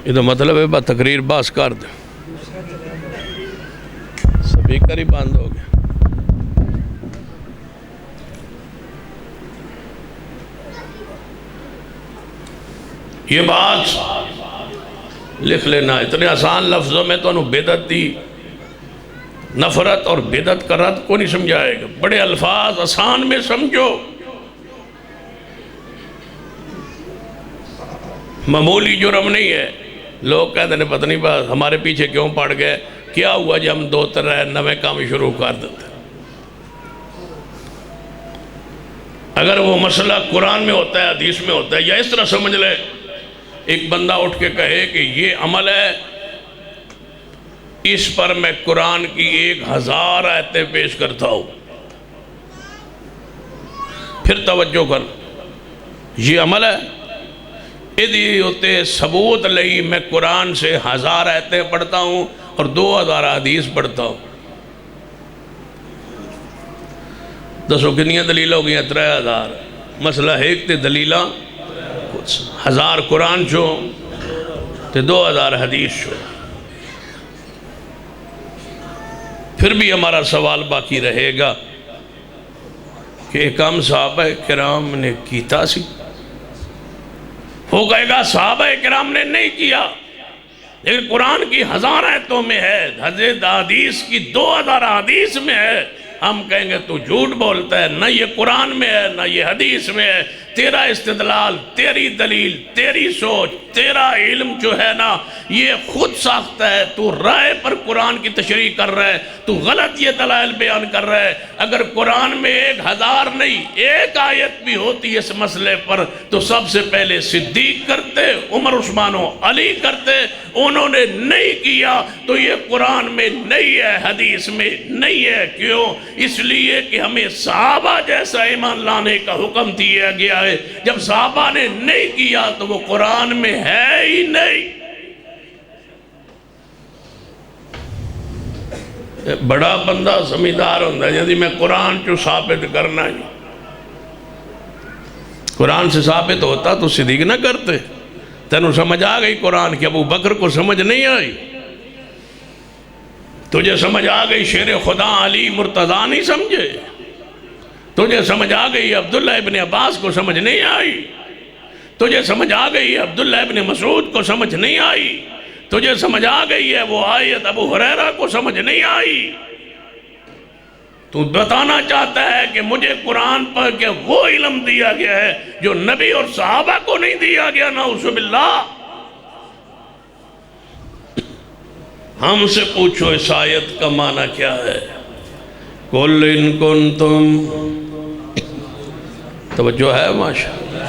یہ تو مطلب ہے بات تقریر باس کر دے، سپیکر ہی بند ہو گیا۔ یہ بات لکھ لینا، اتنے آسان لفظوں میں تو انہوں بدعت دی، نفرت اور بدعت کا رد کو نہیں سمجھائے گا، بڑے الفاظ آسان میں سمجھو۔ معمولی جرم نہیں ہے، لوگ کہتے ہیں پتہ نہیں بات ہمارے پیچھے کیوں پڑ گئے، کیا ہوا جب ہم دو طرح نوے کام شروع کر دیتے۔ اگر وہ مسئلہ قرآن میں ہوتا ہے، حدیث میں ہوتا ہے، یا اس طرح سمجھ لے ایک بندہ اٹھ کے کہے کہ یہ عمل ہے، اس پر میں قرآن کی 1000 آیتیں پیش کرتا ہوں، پھر توجہ کر، یہ عمل ہے، ادھی ہوتے ثبوت لئی میں قرآن سے 1000 آیتیں پڑھتا ہوں اور 2000 حدیث پڑھتا ہوں۔ دسو کنیاں دلیل ہو گئی 3000، مسئلہ ایک تے دلیلہ 1000 قرآن چھو تے 2000 حدیث چھو۔ پھر بھی ہمارا سوال باقی رہے گا کہ کام صحابہ کرام نے کیتا سی، وہ کہے گا صحابہ کرام نے نہیں کیا، لیکن قرآن کی 1000 آیتوں میں ہے، حدیث کی 2000 حدیث میں ہے۔ ہم کہیں گے تو جھوٹ بولتا ہے، نہ یہ قرآن میں ہے نہ یہ حدیث میں ہے، تیرا استدلال، تیری دلیل، تیری سوچ، تیرا علم جو ہے نا یہ خود ساختہ ہے، تو رائے پر قرآن کی تشریح کر رہا ہے، تو غلط یہ دلائل بیان کر رہا ہے۔ اگر قرآن میں 1000 نہیں 1 آیت بھی ہوتی اس مسئلے پر تو سب سے پہلے صدیق کرتے، عمر عثمان و علی کرتے، انہوں نے نہیں کیا تو یہ قرآن میں نہیں ہے، حدیث میں نہیں ہے۔ کیوں؟ اس لیے کہ ہمیں صحابہ جیسا ایمان لانے کا حکم دیا گیا ہے، جب صحابہ نے نہیں کیا تو وہ قرآن میں ہے ہی نہیں۔ بڑا بندہ سمجھدار ہوتا ہے جیسے میں قرآن جو ثابت کرنا ہی، قرآن سے ثابت ہوتا تو صدیق نہ کرتے۔ تینوں سمجھ آ گئی قرآن کی، ابو بکر کو سمجھ نہیں آئی؟ تجھے سمجھ آ گئی شیر خدا علی مرتضیٰ نہیں سمجھے؟ تجھے سمجھ آ گئی عبداللہ ابن عباس کو سمجھ نہیں آئی؟ تجھے سمجھ آ گئی عبداللہ ابن مسعود کو سمجھ نہیں آئی؟ تجھے سمجھ آ گئی ہے وہ آیت ابو ہریرہ کو سمجھ نہیں آئی؟ تو بتانا چاہتا ہے کہ مجھے قرآن پر کہ وہ علم دیا گیا ہے جو نبی اور صحابہ کو نہیں دیا گیا، نعوذ باللہ۔ ہم سے پوچھو اس آیت کا معنی کیا ہے؟ قُلْ إِن كُنْتُمْ، توجہ ہے ماشاءاللہ،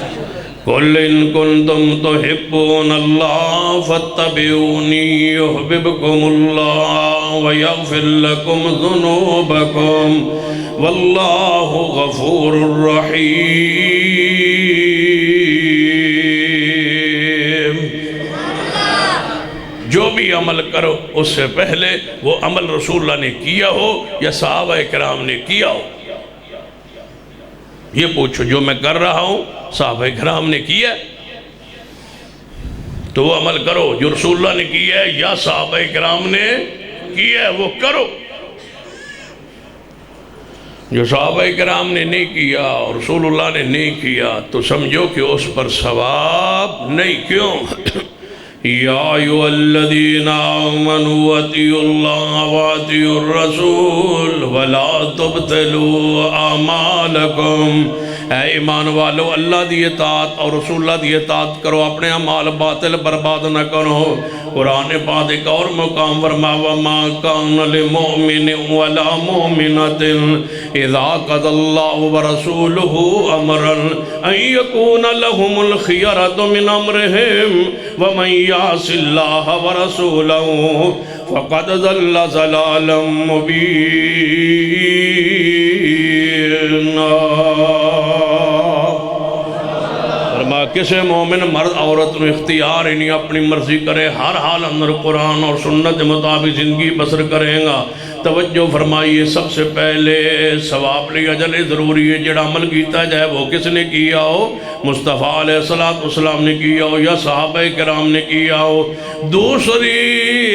قُلْ إِن كُنْتُمْ تُحِبُّونَ اللَّهَ فَاتَّبِعُونِي يُحْبِبْكُمُ اللَّهُ وَيَغْفِرْ لَكُمْ ذُنُوبَكُمْ وَاللَّهُ غَفُورٌ رَحِيمٌ۔ جو بھی عمل کرو اس سے پہلے وہ عمل رسول اللہ نے کیا ہو یا صحابہ کرام نے کیا ہو، یہ پوچھو۔ جو میں کر رہا ہوں صحابہ کرام نے کیا تو وہ عمل کرو، جو رسول اللہ نے کیا ہے یا صحابہ کرام نے کیا ہے وہ کرو۔ جو صحابہ کرام نے نہیں کیا اور رسول اللہ نے نہیں کیا تو سمجھو کہ اس پر ثواب نہیں۔ کیوں؟ یا ایھا الذین آمنوا اطیعوا اللہ واطیعوا الرسول ولا تبطلوا اعمالکم۔ اے ایمان والو، اللہ دی اطاعت اور رسول اللہ دی اطاعت کرو، اپنے اعمال باطل برباد نہ کرو۔ قرآن پاک ایک اور مقام فرما وَمَا كَانَ لِمُؤْمِنٍ وَلَا مُؤْمِنَةٍ إِذَا قَضَى اللَّهُ وَرَسُولُهُ أَمْرًا أَن يَكُونَ لَهُمُ الْخِيَرَةُ مِنْ أَمْرِهِمْ وَمَن يَعْصِ اللَّهَ وَرَسُولَهُ فَقَدْ ضَلَّ ضَلَالًا مُبِينًا۔ کسے مومن مرد عورت میں اختیار انہیں اپنی مرضی کرے، ہر حال اندر قرآن اور سنت مطابق زندگی بسر کریں گا۔ توجہ فرمائیے، سب سے پہلے ثواب لیا جلے ضروری ہے جڑا عمل کیتا جائے وہ کس نے کیا ہو؟ مصطفیٰ علیہ السلام نے کیا ہو یا صحابہ کرام نے کیا ہو۔ دوسری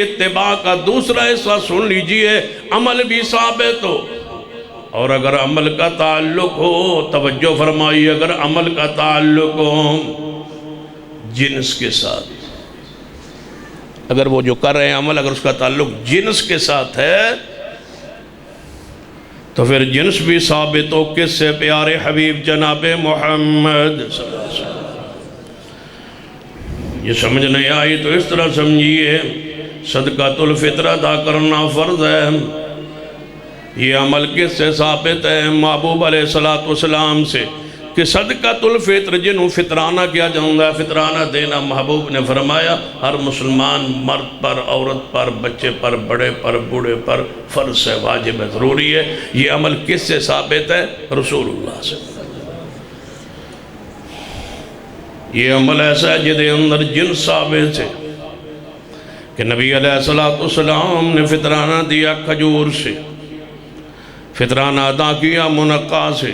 اتباع کا دوسرا حصہ سن لیجئے، عمل بھی ثابت ہو اور اگر عمل کا تعلق ہو، توجہ فرمائیے، اگر عمل کا تعلق ہو جنس کے ساتھ، اگر وہ جو کر رہے ہیں عمل اگر اس کا تعلق جنس کے ساتھ ہے تو پھر جنس بھی ثابت ہو۔ کس سے؟ پیارے حبیب جناب محمد صلی اللہ علیہ وسلم۔ یہ سمجھ نہیں آئی تو اس طرح سمجھیے، صدقۃ الفطر ادا کرنا فرض ہے۔ یہ عمل کس سے ثابت ہے؟ محبوب علیہ السلام سے، کہ صدقۃ الفطر جنہوں فطرانہ کیا جاتا ہے، فطرانہ دینا محبوب نے فرمایا ہر مسلمان مرد پر، عورت پر، بچے پر، بڑے پر، بوڑھے پر فرض ہے، واجب ہے، ضروری ہے۔ یہ عمل کس سے ثابت ہے؟ رسول اللہ سے۔ یہ عمل ایسا ہے جدے اندر جنس ثابت ہے کہ نبی علیہ السلام نے فطرانہ دیا کھجور سے، فطرانہ ادا کیا منقع سے،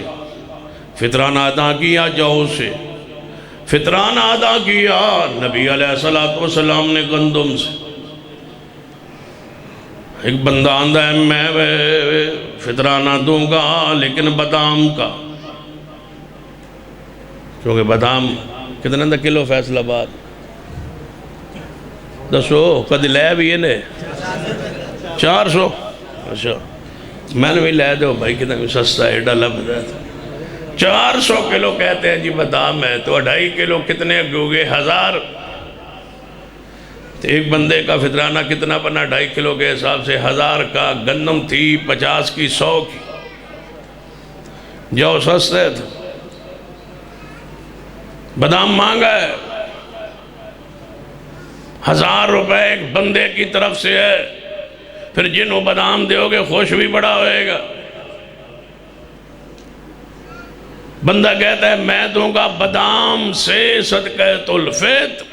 فطرانہ ادا کیا جو سے، فطرانہ ادا کیا نبی علیہ السلام نے گندم سے۔ ایک بندہ آندہ ہے میں فطرانہ دوں گا لیکن بادام کا، کیونکہ بادام کتنے دا کلو فیصل آباد دسو کدی لے بھی یہ نے 400 اچھا میں نے بھی لے دو بھائی کتنا بھی سستا ہے ایڈا لفظ ہے 400 کلو کہتے ہیں جی بادام ہے تو 2.5 کلو کتنے ہو گئے 1000 ایک بندے کا فطرانہ کتنا بنا 2.5 کلو کے حساب سے 1000 کا گندم تھی 50 کی 100 کی جو سستے تھے بادام مانگا ہے 1000 روپے ایک بندے کی طرف سے ہے پھر جنہوں بادام دیو گے خوش بھی بڑا ہوئے گا بندہ کہتا ہے میں دوں گا بادام سے صدقہ الفطر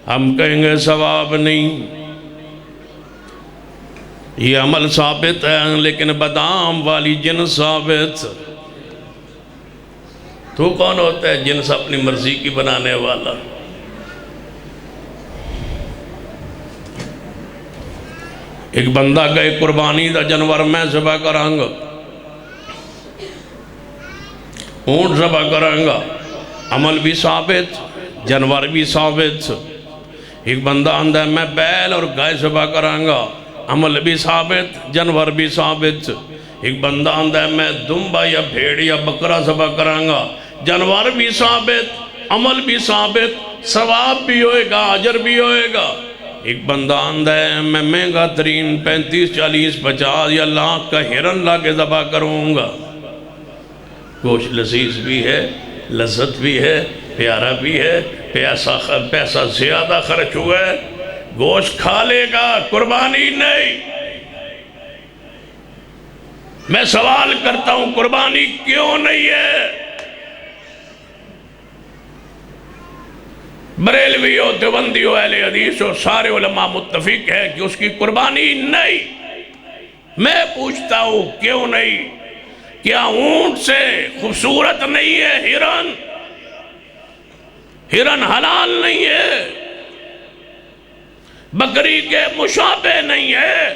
ہم کہیں گے ثواب نہیں یہ عمل ثابت ہے لیکن بادام والی جنس ثابت تو کون ہوتا ہے جنس اپنی مرضی کی بنانے والا ایک بندہ گئے قربانی دا جانور میں ذبح کروں گا اونٹ ذبح کروں گا عمل بھی ثابت جانور بھی ثابت ایک بندہ آندہ ہے میں بیل اور گائے ذبح کروں گا عمل بھی ثابت جانور بھی ثابت ایک بندہ آندہ ہے میں دمبا یا بھیڑ یا بکرا ذبح کروں گا جانور بھی ثابت عمل بھی ثابت ثواب بھی ہوئے گا اجر بھی ہوئے گا ایک بندہ آندہ ہے میں مہنگا ترین 35 40 50 یا لاکھ کا ہرن لا کے ذبح کروں گا گوشت لذیذ بھی ہے لذت بھی ہے پیارا بھی ہے پیسہ زیادہ خرچ ہوا ہے گوشت کھا لے گا قربانی نہیں میں سوال کرتا ہوں قربانی کیوں نہیں ہے بریلوی ہو دیوبندی ہو اہل حدیث ہو سارے علماء متفق ہے کہ اس کی قربانی نہیں میں پوچھتا ہوں کیوں نہیں کیا اونٹ سے خوبصورت نہیں ہے ہرن حلال نہیں ہے بکری کے مشابہ نہیں ہے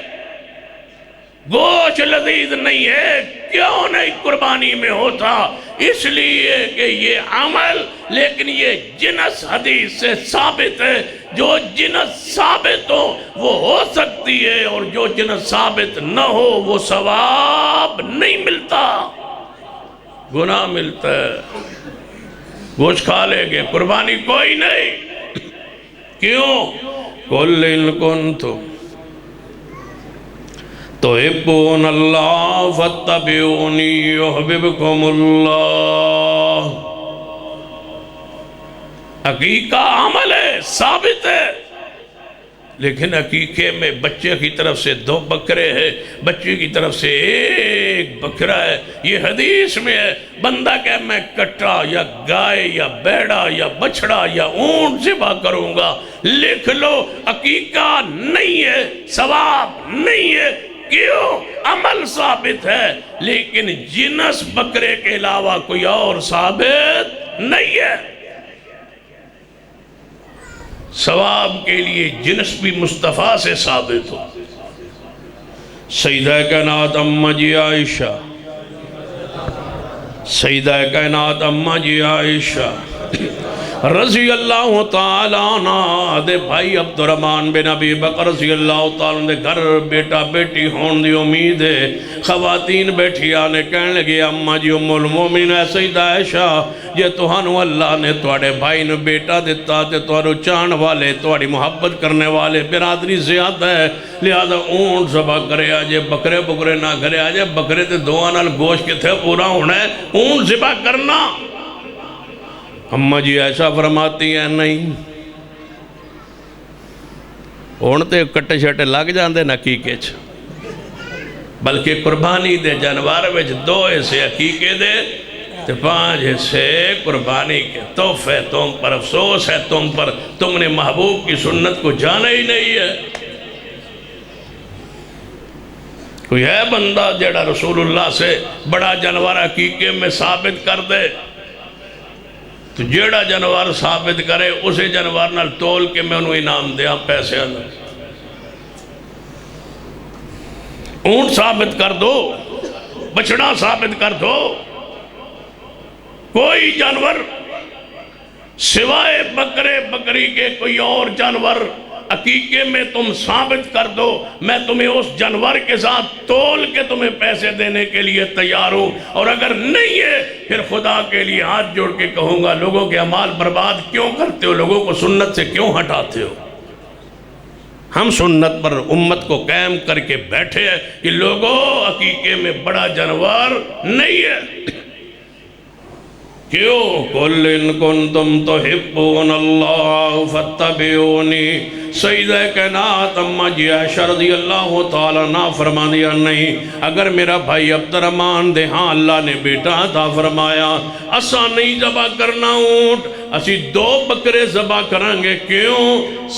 گوشت لذیذ نہیں ہے کیوں نہیں قربانی میں ہوتا اس لیے کہ یہ عمل لیکن یہ جنس حدیث سے ثابت ہے جو جنس ثابت ہو وہ ہو سکتی ہے اور جو جنس ثابت نہ ہو وہ ثواب نہیں ملتا گناہ ملتا ہے گوشت کھا لے گے قربانی کوئی نہیں کیوں قُلْ إِن كُنْتُمْ تُحِبُّونَ اللَّهَ فَاتَّبِعُونِي يُحْبِبْكُمُ اللَّهُ عقیقہ عمل ہے ثابت ہے لیکن عقیقے میں بچے کی طرف سے 2 بکرے ہیں بچے کی طرف سے 1 بکرا ہے یہ حدیث میں ہے بندہ کہ میں کٹا یا گائے یا بیڑا یا بچڑا یا اونٹ ذبح کروں گا لکھ لو عقیقہ نہیں ہے ثواب نہیں ہے کیوں عمل ثابت ہے لیکن جنس بکرے کے علاوہ کوئی اور ثابت نہیں ہے ثواب کے لیے جنس بھی مصطفیٰ سے ثابت ہو سیدہ کائنات اماں جی عائشہ سیدہ کائنات اماں جی عائشہ رضی اللہ تعالیٰ عنہ دے بھائی عبد الرحمن بن ابی بکر رضی اللہ تعالیٰ دے گھر بیٹا بیٹی ہون دی امید ہے خواتین بیٹھی آنے کہنے لگے اماں جی ام المومنین ہے سیدہ عائشہ یہ توہانو اللہ نے توڑے بھائی نے بیٹا دیتا تے توڑو چان والے توڑی محبت کرنے والے برادری زیادہ ہے لہذا اونٹ ذبح کرے آجے بکرے بکرے نہ کرے آجے بکرے تے دوانال گوشت کے تھے پورا ہونا ہے اونٹ ذبح کرنا اماں جی ایسا فرماتی ہیں نہیں اونتے کٹے شٹے لگ جاندے عقیقے چ بلکہ قربانی دے جانور وچ 2 حصے عقیقے دے تے 5 حصے قربانی کے تحفے تم پر افسوس ہے تم پر تم نے محبوب کی سنت کو جانا ہی نہیں ہے کوئی ہے بندہ جڑا رسول اللہ سے بڑا جانور عقیقے میں ثابت کر دے تو جیڑا جانور ثابت کرے اسے جانور نال تول کے میں انہوں انعام دیا پیسے اندر اونٹ ثابت کر دو بچڑا ثابت کر دو کوئی جانور سوائے بکرے بکری کے کوئی اور جانور عقیقے میں تم ثابت کر دو، میں تمہیں اس جانور کے ساتھ تول کے تمہیں پیسے دینے کے لیے تیار ہوں، اور اگر نہیں ہے پھر خدا کے لیے ہاتھ جوڑ کے کہوں گا لوگوں کے اعمال برباد کیوں کرتے ہو، لوگوں کو سنت سے کیوں ہٹاتے ہو؟ ہم سنت پر امت کو قائم کر کے بیٹھے ہیں کہ لوگوں عقیقے میں بڑا جانور نہیں ہے۔ کیوں؟ قُلْ إِن كُنْتُمْ تُحِبُّونَ اللَّهَ فَاتَّبِعُونِي سیدہ کائنات اما جی عائشہ رضی اللہ تعالیٰ عنہ فرما دیا نہیں اگر میرا بھائی عبد الرحمن دے ہاں اللہ نے بیٹا عطا فرمایا اسا نہیں ذبح کرنا اونٹ، اسی 2 بکرے ذبح کریں گے۔ کیوں؟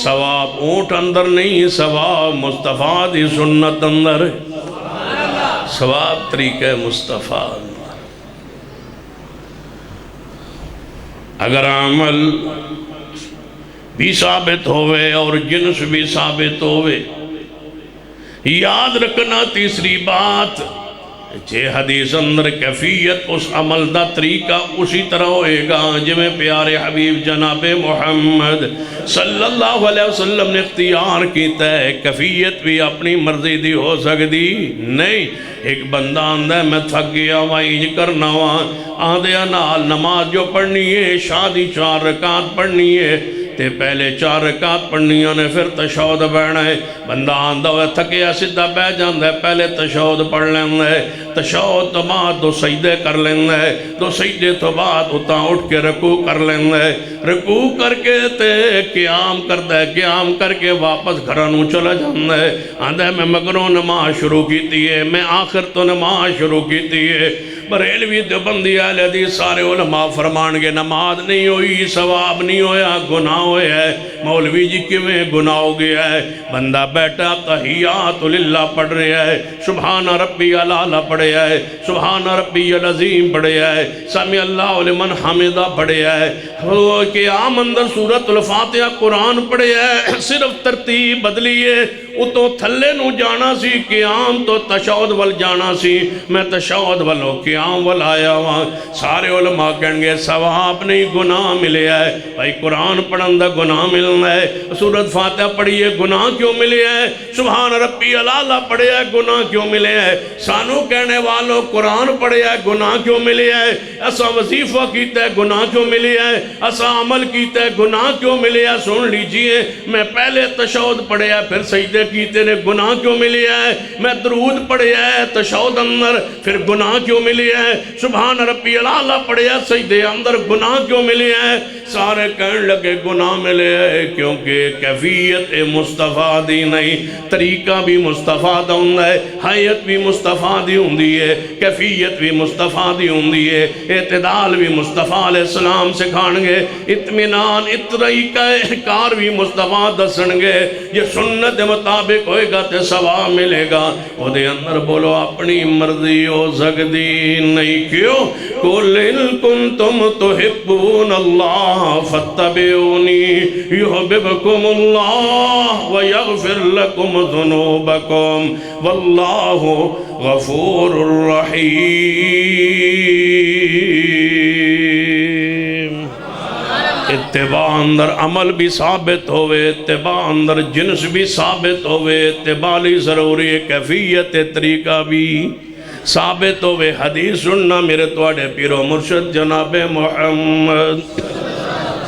ثواب اونٹ اندر نہیں، ثواب مصطفیٰ دی سنت اندر، ثواب طریقہ مصطفیٰ۔ اگر عمل بھی ثابت ہوئے اور جنس بھی ثابت ہوئے، یاد رکھنا تیسری بات جے حدیث اندر کیفیت اس عمل دا طریقہ اسی طرح ہوئے گا جو میں پیارے حبیب جناب محمد صلی اللہ علیہ وسلم نے اختیار کیتا ہے۔ کیفیت بھی اپنی مرضی دی ہو سکتی نہیں۔ ایک بندہ آندہ ہے میں تھک گیا وائج کرنا آندھیا نال نماز جو پڑھنی ہے شادی 4 رکعت پڑھنی ہے تے پہلے 4 رکعت پڑھنی نے پھر تشہد پڑھنا ہے۔ بندہ آندہ ہوئے تھکیا سدھا بہ جاندہ ہے پہلے تشہد پڑھ لیندہ ہے، تشہد تو بعد 2 سجدے کر لیندہ ہے، 2 سجدے تو بعد اتاں اٹھ کے رکوع کر لیندہ ہے، رکوع کر کے تے قیام کردہ ہے، قیام کر کے واپس گھرانوں چلا جاندہ ہے۔ آندہ ہے میں مگروں نماز شروع کیتی ہے، میں آخر تو نماز شروع کیتی ہے۔ بریلوی دیوبندی اہل حدیث سارے علماء فرمان گے نماز نہیں ہوئی، ثواب نہیں ہویا، گناہ ہویا ہے۔ مولوی جی کیویں گناہ ہو گیا ہے؟ بندہ بیٹھا تحیات للہ پڑھ رہا ہے، سبحان ربی العالی پڑھیا ہے، سبحان ربی العظیم پڑھیا ہے، سمع اللہ لمن حمدہ پڑھیا ہے، قیام اندر سورۃ الفاتحہ قرآن پڑھیا ہے، صرف ترتیب بدلی ہے۔ اتو تھلے نو جانا سی قیام تو تشہد وال جانا سی، میں تشہد والو قیام وال آیا ہوں۔ سارے علماء کہیں گے ثواب نہیں گناہ ملے ہے۔ بھائی قرآن پڑھن دا گناہ ملنا ہے، سورۃ فاتحہ پڑھیے گناہ کیوں ملے ہے، سبحان ربی العالی پڑھے ہے گناہ کیوں ملے ہے، سانو کہنے والوں قرآن پڑھے ہے گناہ کیوں ملے ہے، اسا وظیفہ کیتا ہے گناہ کیوں ملے ہے، اسا عمل کیتا ہے گناہ کیوں ملے ہے۔ سن لیجئے میں پہلے تشہد پڑھے ہے پھر سجدے کیتے نے گناہ کیوں ملی ہے، میں درود پڑھے ہے تشہد اندر پھر گناہ کیوں ملی ہے، سبحان ربی العالی پڑھے ہے سجدے اندر گناہ کیوں ملی ہے۔ سارے کہنے لگے گناہ ملے ہے کیونکہ کیفیت مصطفیٰ دی نہیں، طریقہ بھی مصطفیٰ دا ہوندہ ہے، حیت بھی مصطفیٰ دی ہوندی ہے، کیفیت بھی مصطفیٰ دی ہوندی ہے، اعتدال بھی مصطفیٰ علیہ السلام سکھانگے، اطمینان طریقہ کار بھی مصطفیٰ دسنگے۔ یہ سنت مطابق ہوئے گا تے ثواب ملے گا۔ وہ دے اندر بولو اپنی مرضی ہو سکتی نہیں۔ کیوں؟ قُلْ إِن كُنْتُمْ تُحِبُّونَ اللَّهَ فَاتَّبِعُونِي يُحْبِبْكُمُ اللَّهُ وَيَغْفِرْ لَكُمْ ذُنُوبَكُمْ وَاللَّهُ غَفُورٌ رَحِيمٌ۔ اتباع اندر عمل بھی ثابت ہوئے، اتباع اندر جنس بھی ثابت ہوئے، اتباع لی ضروری کیفیت طریقہ بھی ثابت ہوئے۔ حدیث سننا میرے توڑے پیرو مرشد جناب محمد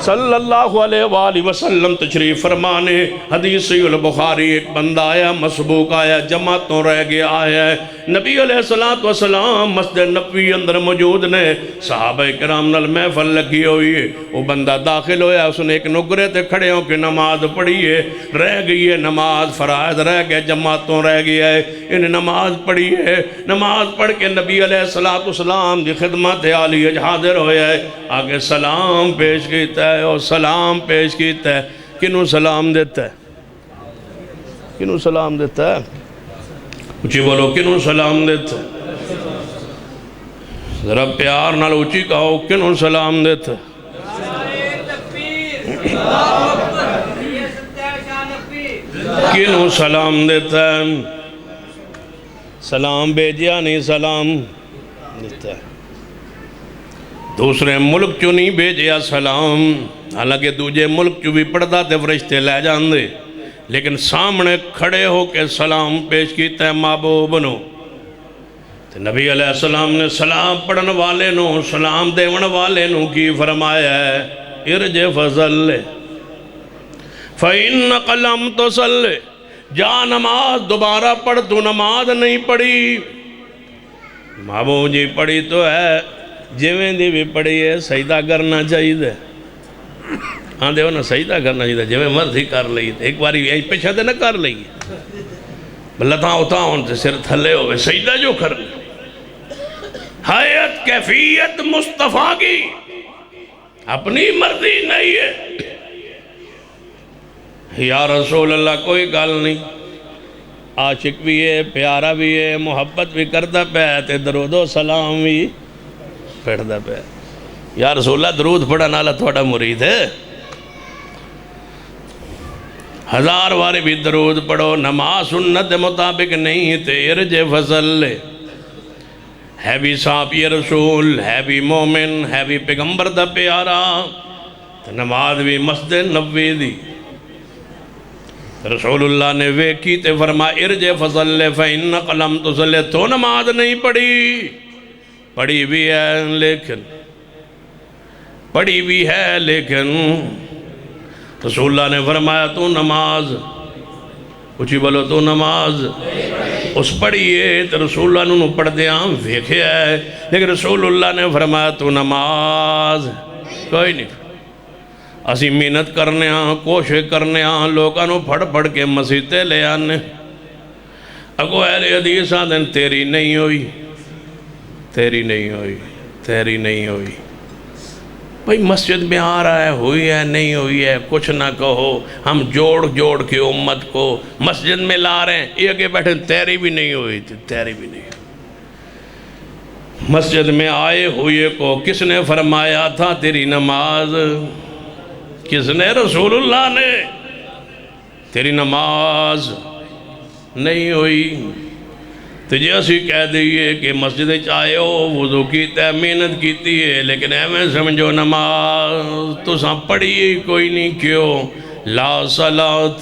صلی اللہ علیہ وآلہ وسلم تشریف فرمانے۔ حدیث صحیح البخاری ایک بندہ آیا مسبوق آیا جماعتوں رہ گیا آیا ہے، نبی علیہ السلام مسجد نبوی اندر موجود نے، صحابہ کرام نال محفل لگی ہوئی ہے، وہ بندہ داخل ہویا اس نے ایک نگرے تے کھڑے ہوں کہ نماز پڑھی ہے، رہ گئی ہے نماز، فرائض رہ گئے جماعتوں رہ گیا ہے، انہیں نماز پڑھی ہے، نماز پڑھ کے نبی علیہ السلام دی خدمت عالیہ حاضر ہویا ہے، آگے سلام پیش کیتا ہے اور سلام پیش کیتا ہے۔ کنوں سلام دیتا ہے؟ کنوں سلام دیتا ہے؟ اچھی بولو کنوں سلام دیتا ہے؟ ذرا پیار نال اچھی کہو کنوں سلام دیتا ہے؟ کنوں سلام دیتا ہے؟ سلام بیجیا نہیں سلام دیتا ہے۔ دوسرے ملک چو نہیں بھیجیا سلام، حالانکہ دوجے ملک چو بھی پڑھتا تے فرشتے لے جان دے، لیکن سامنے کھڑے ہو کے سلام پیش کیتا ہے محبوب نو۔ نبی علیہ السلام نے سلام پڑھن والے نو، سلام دیون والے نو کی فرمایا ہے، ارج فضل فَإِنَّكَ لَمْ تُصَلِّ، جا نماز دوبارہ پڑھ، تو نماز نہیں پڑھی۔ محبوب جی پڑھی تو ہے، جویں دی بھی پڑھی ہے، سجدہ کرنا چاہیے دے۔ ہاں دے ہونا سجدہ کرنا چاہیے دے، جویں مرضی کر لئی، ایک باری پیچھے دے نہ کر لئی، بلتا ہوتا ہوں سے سر تھلے ہوئے، سجدہ جو کر لئی۔ حیت کیفیت مصطفیٰ کی اپنی مرضی نہیں ہے۔ یا رسول اللہ کوئی گل نہیں، عاشق بھی ہے، پیارا بھی ہے، محبت بھی کرتا پہ تے درود و سلام بھی پڑھتا پہ۔ یا رسول اللہ درود پڑھنا اللہ تھوڑا مرید ہے، 1000 بار بھی درود پڑھو، نماز سنت مطابق نہیں تے ارج فضل ہے بھی صحابی رسول، ہے بھی مومن، ہے بھی پیغمبر دا پیارا، نماز بھی مسجد نبوی دی۔ رسول اللہ نے ویکھی تے فرما ارج فضل فَإِنَّكَ لَمْ تُصَلِّ، تو نماز نہیں پڑھی، پڑھی بھی ہے لیکن رسول اللہ نے فرمایا تو نماز، کچھ بولو تو نماز اس پڑھیے، تو رسول اللہ نے پڑھ دیا ویکھے ہے، لیکن رسول اللہ نے فرمایا تو نماز کوئی نہیں۔ اسی محنت کرنے ہاں، کوشش کرنے ہاں، لوگوں پڑھ کے مسیطے لے آنے، اگو اہل حدیث آدھیں تیری نہیں ہوئی، تیری نہیں ہوئی، تیری نہیں ہوئی۔ بھئی مسجد میں آ رہا ہے، ہوئی ہے نہیں ہوئی ہے کچھ نہ کہو، ہم جوڑ کے امت کو مسجد میں لا رہے ہیں، یہ کہ بیٹھے تیری بھی نہیں ہوئی تھی، تیری بھی نہیں ہوئی۔ مسجد میں آئے ہوئے کو کس نے فرمایا تھا تیری نماز؟ کس نے؟ رسول اللہ نے۔ تیری نماز نہیں ہوئی، تجھے اسی کہہ دئیے کہ مسجد چاہے ہو، وضو کیتا ہے، محنت کیتی ہے، لیکن ایمیں سمجھو نماز تو ساں پڑھی کوئی نہیں، کیوں؟ لا صلاۃ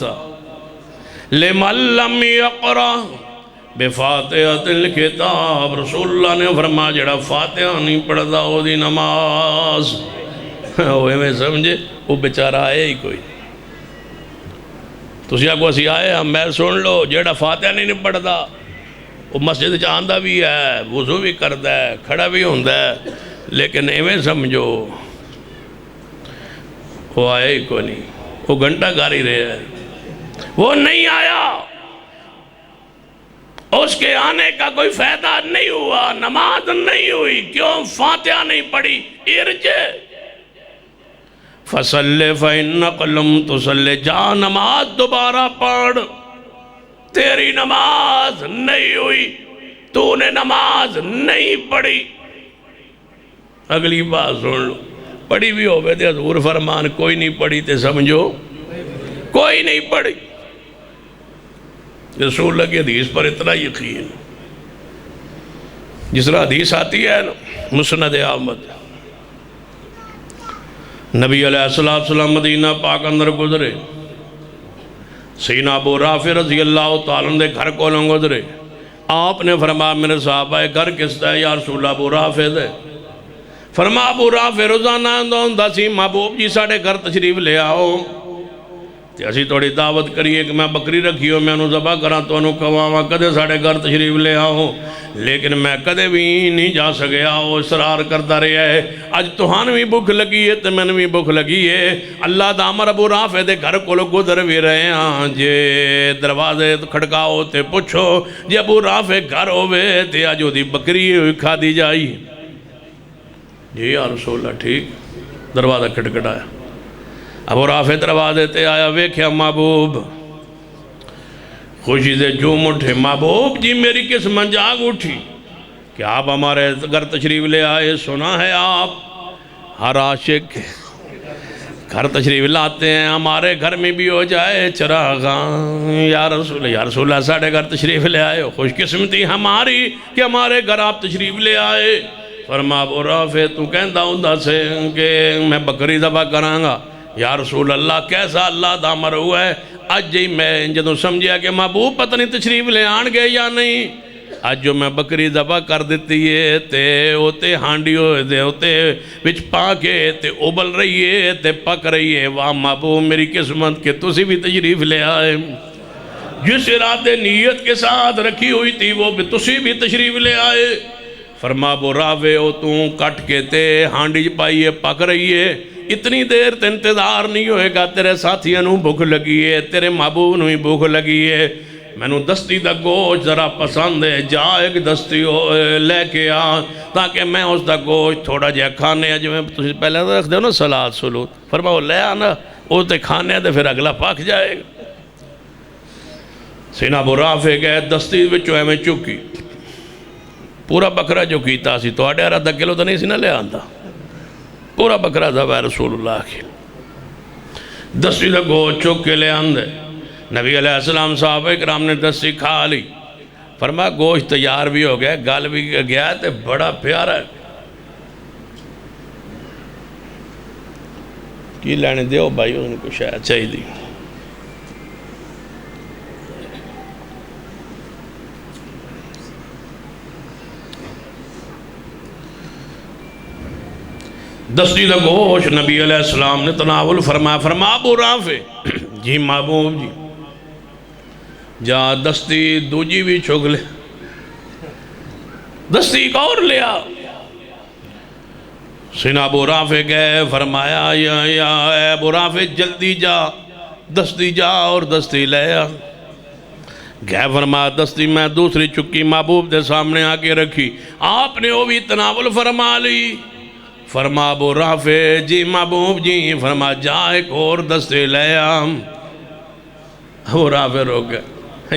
لمن لم یقرأ بفاتحۃ الکتاب، رسول اللہ نے فرمایا جڑا فاتحہ نہیں پڑھدا ہو دی نماز، وہ ایمیں سمجھے وہ بیچارہ آئے ہی کوئی۔ تسی آگو اسی آئے ہم میں سن لو، جڑا فاتحہ نہیں پڑھدا وہ مسجد چاہندہ بھی ہے، وضو بھی کرتا ہے، کھڑا بھی ہوندہ ہے، لیکن ایویں سمجھو وہ آئے ہی کو نہیں، وہ گھنٹہ گاری رہے ہے، وہ نہیں آیا، اس کے آنے کا کوئی فائدہ نہیں ہوا، نماز نہیں ہوئی، کیوں؟ فاتحہ نہیں پڑھی۔ ارجع فَصَلِّ فَإِنَّكَ لَمْ تُصَلِّ، جا نماز دوبارہ پڑھ، تیری نماز نہیں ہوئی، تو نے نماز نہیں پڑھی۔ اگلی بات سن لو، پڑھی بھی ہو گئے تھے حضور فرمان کوئی نہیں پڑھی تے سمجھو کوئی نہیں پڑھی۔ رسول اللہ کی حدیث پر اتنا یقین، جس طرح حدیث آتی ہے مسند احمد، نبی علیہ السلام مدینہ پاک اندر گزرے، سیدنا ابو رافع رضی اللہ تعالیٰ عنہ دے گھر کو لنگ گزرے، آپ نے فرمایا میرے صحابہ گھر کس دا ہے؟ یا رسول اللہ ابو رافع دے۔ فرمایا ابو رافع روزانہ اندھا سی محبوب جی ساڑھے گھر تشریف لے آؤ، تے اسی توڑی دعوت کریے کہ میں بکری رکھی ہو، میں انہوں ذبح کرا تو انہوں کواما کدے ساڑھے گھر تشریف لے آؤ، لیکن میں کدے بھی نہیں جا سکیا، وہ اصرار کرتا رہا ہے۔ آج توہان بھی بھوک لگی ہے تو میں نے بھی بھوک لگی ہے، اللہ دا امر ابو رافع دے گھر کو لوگ گزر بھی رہے ہیں، جے دروازے کھڑکاؤ تے پوچھو جے ابو رافع گھر ہوئے تے آج دی بکری کھا دی جائی۔ جی یا رسول اللہ ٹھیک، دروازہ کھٹکھٹایا، ابو رافع دروازے تے آیا، ویکھیا محبوب، خوشی سے جھوم اٹھے، محبوب جی میری قسمت جاگ اٹھی کہ آپ ہمارے گھر تشریف لے آئے، سنا ہے آپ ہر عاشق گھر تشریف لاتے ہیں، ہمارے گھر میں بھی ہو جائے چراغاں، یا رسول اللہ ساڑھے گھر تشریف لے آئے، خوش قسمتی ہماری کہ ہمارے گھر آپ تشریف لے آئے، فرما ابو رافع تو کہندا ہوندا سے کہ میں بکری ذبح کراں گا. یا رسول اللہ کیسا اللہ دا امر ہوا ہے؟ اج جی میں جدوں سمجھیا کہ محبوب پتہ نہیں تشریف لے آن گے یا نہیں، اج جو میں بکری ذبح کر دیتی ہے تے اوتے ہانڈی ہوئے دے اوتے وچ پا کے تے ابل رہی ہے تے پک رہی ہے. واہ محبوب میری قسمت کہ تسی بھی تشریف لے آئے. جس ارادے نیت کے ساتھ رکھی ہوئی تھی وہ بھی تسی بھی تشریف لے آئے. فرما ابو رافع او تو کٹ کے تے ہانڈی پائیے پک رہی ہے. اتنی دیر تے انتظار نہیں ہوئے گا، تیرے ساتھیاں نوں بھوک لگی ہے، تیرے محبوب نوں ہی بھوک لگی ہے. میں نوں دستی دا گوشت ذرا پسند ہے، جا ایک دستی لے کے آ تاکہ میں اس دا گوشت تھوڑا جہا کھانے جو میں تسی پہلے رکھ دے ہو نا صلاۃ سلوت، فرماؤ لے آنا وہ تے کھانے تے پھر اگلا پاک جائے گا. سینا ابو رافع گئے دستی وچوں میں چکی پورا بکرا جو کیتا سی تو آدھے آدھا کلو تو نہیں سی نہ لے آندا، پورا بکرا ذبح رسول اللہ کی. دستی دا گوشت چک کے لے آندے. نبی علیہ السلام صحابہ اکرام نے دستی کھا لی. فرمایا گوشت تیار بھی ہو گیا، گل بھی گیا تے بڑا پیارا ہے. کی لینے دیو بھائی ان کو شاید چاہی دی. دستی دا گوشت نبی علیہ السلام نے تناول فرمایا. فرما ابو رافع جی محبوب جی جا دستی دوجی بھی چھوک لے، دستی ایک اور لیا. سینا ابو رافع گئے، فرمایا یا اے ابو رافع جلدی جا دستی جا اور دستی لے آ. گئے فرمایا دستی میں دوسری چکی محبوب دے سامنے آکے رکھی، آپ نے وہ بھی تناول فرما لی. فرما ابو رافع جی محبوب جی، فرما جا ایک اور دستے لے آم. ابو رافع رو گئے،